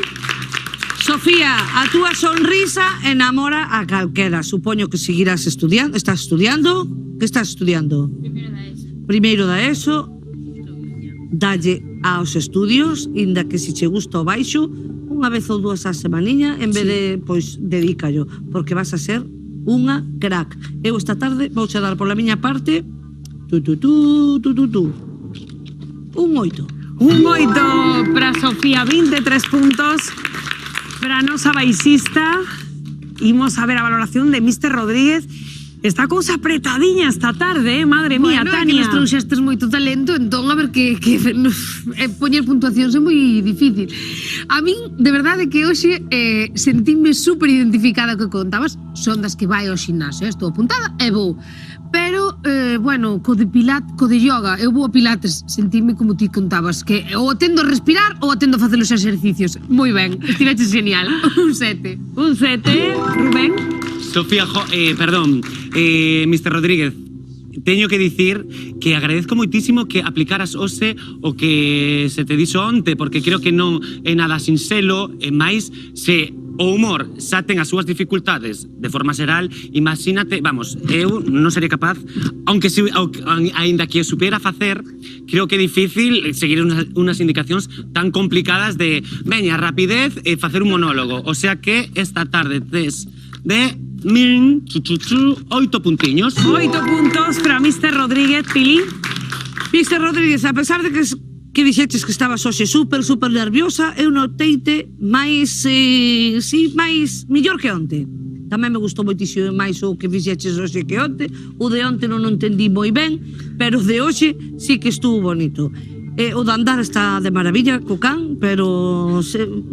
Sofía, a túa sonrisa enamora a calquera. Supoño que seguirás estudiando. Estás estudiando? Que estás estudiando? Primeiro da ESO. Dalle aos estudios, inda que se che gusta o baixo, unha vez ou dúas a semaniña, en vez de, pois, dedícallo, porque vas a ser unha crack. Eu esta tarde vou che dar pola miña parte un 8. Un 8 para Sofía, 23 puntos para a nosa baixista. Imos a ver a valoración de Mr. Rodríguez. Está cousa apretadiña esta tarde, madre mía, bueno, Tania. Bueno, que nos trouxestes moito talento, entón a ver que poñer puntuacións é moi difícil. A min, de verdade, que hoxe sentíme super identificada co que contabas. Son das que vai ao ximnasio, estou apuntada e vou. Pero, bueno, co de yoga, eu vou a pilates, sentíme como ti contabas, que ou atendo a respirar ou atendo a facer os exercicios. Moi ben, estiveches genial. Un 7. Un 7, Rubén. Sofía, perdón, Mr. Rodríguez, teño que dicir que agradezco moitísimo que aplicaras hoxe o que se te dixo onte, porque creo que non é nada sinxelo, e máis se o humor xa ten as súas dificultades de forma xeral, imagínate, vamos, eu non sería capaz, aínda que o supera facer, creo que é difícil seguir unas indicacións tan complicadas de, veña, rapidez e facer un monólogo, o sea que esta tarde tes de 8 puntiños. 8 puntos para Mr. Rodríguez. Pili. Mr. Rodríguez, a pesar de que dixeches que estabas hoxe super nerviosa, eu noteite máis, millor que onte. Tamén me gustou moitísimo máis o que fixeches hoxe que onte. O de onte non o entendí moi ben, pero o de hoxe sí que estuvo bonito. O de andar está de maravilla co can, pero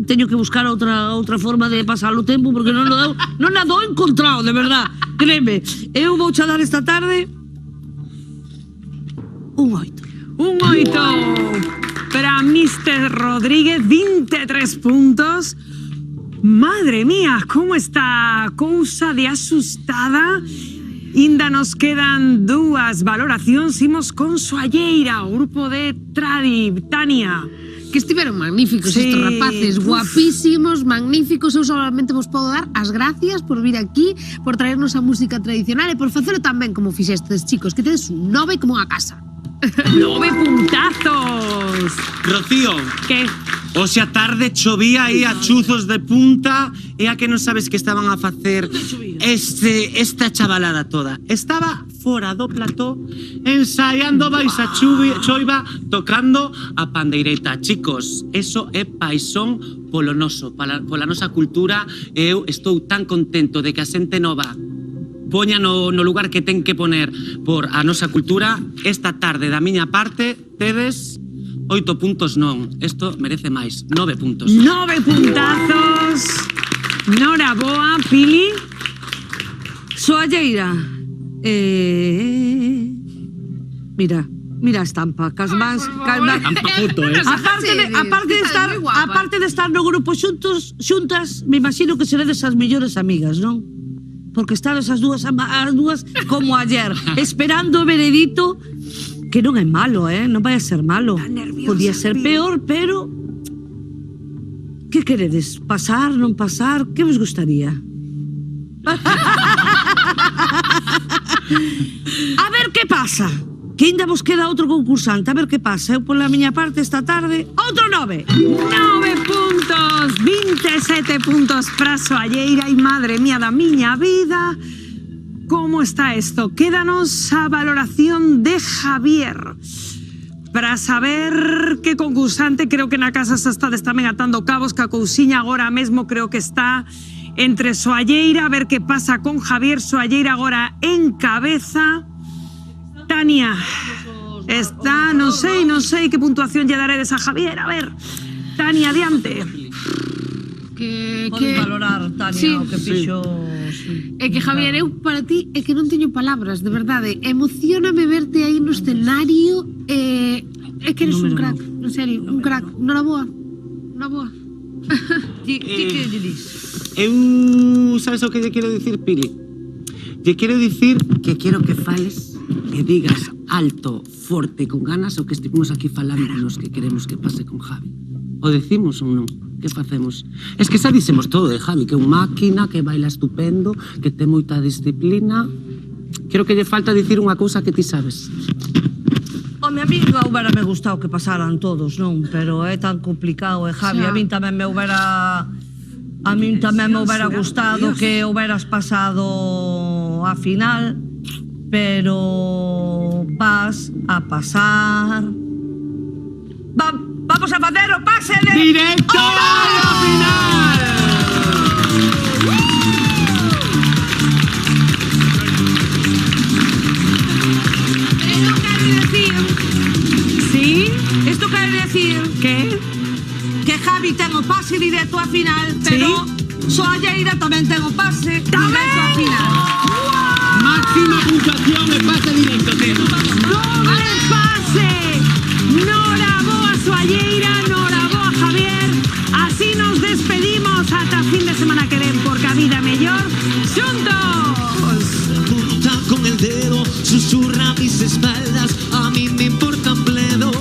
teño que buscar outra forma de pasar o tempo porque non a dou encontrado, de verdad, créeme. Eu vou che dar esta tarde un 8. Un 8 para Mr. Rodríguez, 23 puntos. Madre mía, como está cousa de asustada. Inda nos quedan dúas valoracións. Imos con Soalleira, o grupo de Tradi. Tania. Que estiveron magníficos estes rapaces, guapísimos, magníficos. Eu solamente vos podo dar as gracias por vir aquí, por traernos a música tradicional e por facelo tamén como fixestes, chicos, que tedes un 9 como a casa. 9 puntazos. Rocío. Que? Hoxe a tarde chovía aí a chuzos de punta e a que non sabes que estaban a facer esta chavalada toda. Estaba fora do plató ensaiando baixa choiva tocando a pandeireta. Chicos, eso é paixón polo noso, pola nosa cultura. Eu estou tan contento de que a xente nova poña no lugar que ten que poner por a nosa cultura. Esta tarde, da miña parte, tedes 8 puntos non. Isto merece máis. 9 puntos. 9 puntazos. Nora Boa, Pili. Soalleira. Mira a estampa. Casmans. Aparte de estar no grupo xuntas, me imagino que seredes as mellores amigas, non? Porque están as dúas como ayer, esperando o veredito. Que non é malo, non vai a ser malo. Podía ser peor, pero... Que queredes? Pasar, non pasar? Que vos gustaría? A ver que pasa. Que ainda vos queda outro concursante. A ver que pasa. Eu, pola miña parte, esta tarde, outro 9. 9 puntos, 27 puntos para Soalleira. E madre mía da miña vida... ¿Cómo está esto? Quédanos a valoración de Javier. Para saber qué concursante, creo que na casa se estades tamén atando cabos, que a cousiña agora mesmo creo que está entre Soalleira, a ver qué pasa con Javier. Soalleira agora en cabeza. Tania, está, non sei que puntuación lle daredes a Javier. A ver, Tania, adiante. Podes valorar, Tania, o que fixo... É que, Javier, eu para ti é que non teño palabras, de verdade. Emocioname verte aí no escenario. É que eres un crack, en serio, un crack. Noraboa. Ti que lle dis? Eu, sabes o que lle quero dicir, Pili? Lle quero dicir que quero que fales, que digas alto, forte, con ganas, o que estivemos aquí falando nos que queremos que pase con Javi. O decimos ou non? Que facemos? Es que xa dixemos todo de Javi, que é un máquina, que baila estupendo, que ten moita disciplina. Creo que lle falta dicir unha cousa que ti sabes. Home, a mí houbera me gustado que pasaran todos, non? Pero é tan complicado, Javi, a min tamén me houbera gustado que houberas pasado a final, pero vas a pasar. Vamos a facer o pase de... ¡Directo a la final! Esto quere decir... ¿Sí? Esto quere decir... ¿Qué? Que Javi ten o pase directo a final, pero Soalleira tamén ten o pase directo a final. Máxima puntuación e pase directo, tío. ¡Doble pase! Soalleira, Noraboa, Javier. Así nos despedimos hasta fin de semana que ven, porque a vida mellor xuntos. Punta con el dedo, susurra mis espaldas, a mí me importa un bledo.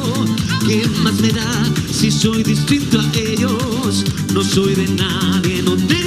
¿Qué más me da si soy distinto a ellos? No soy de nadie, no te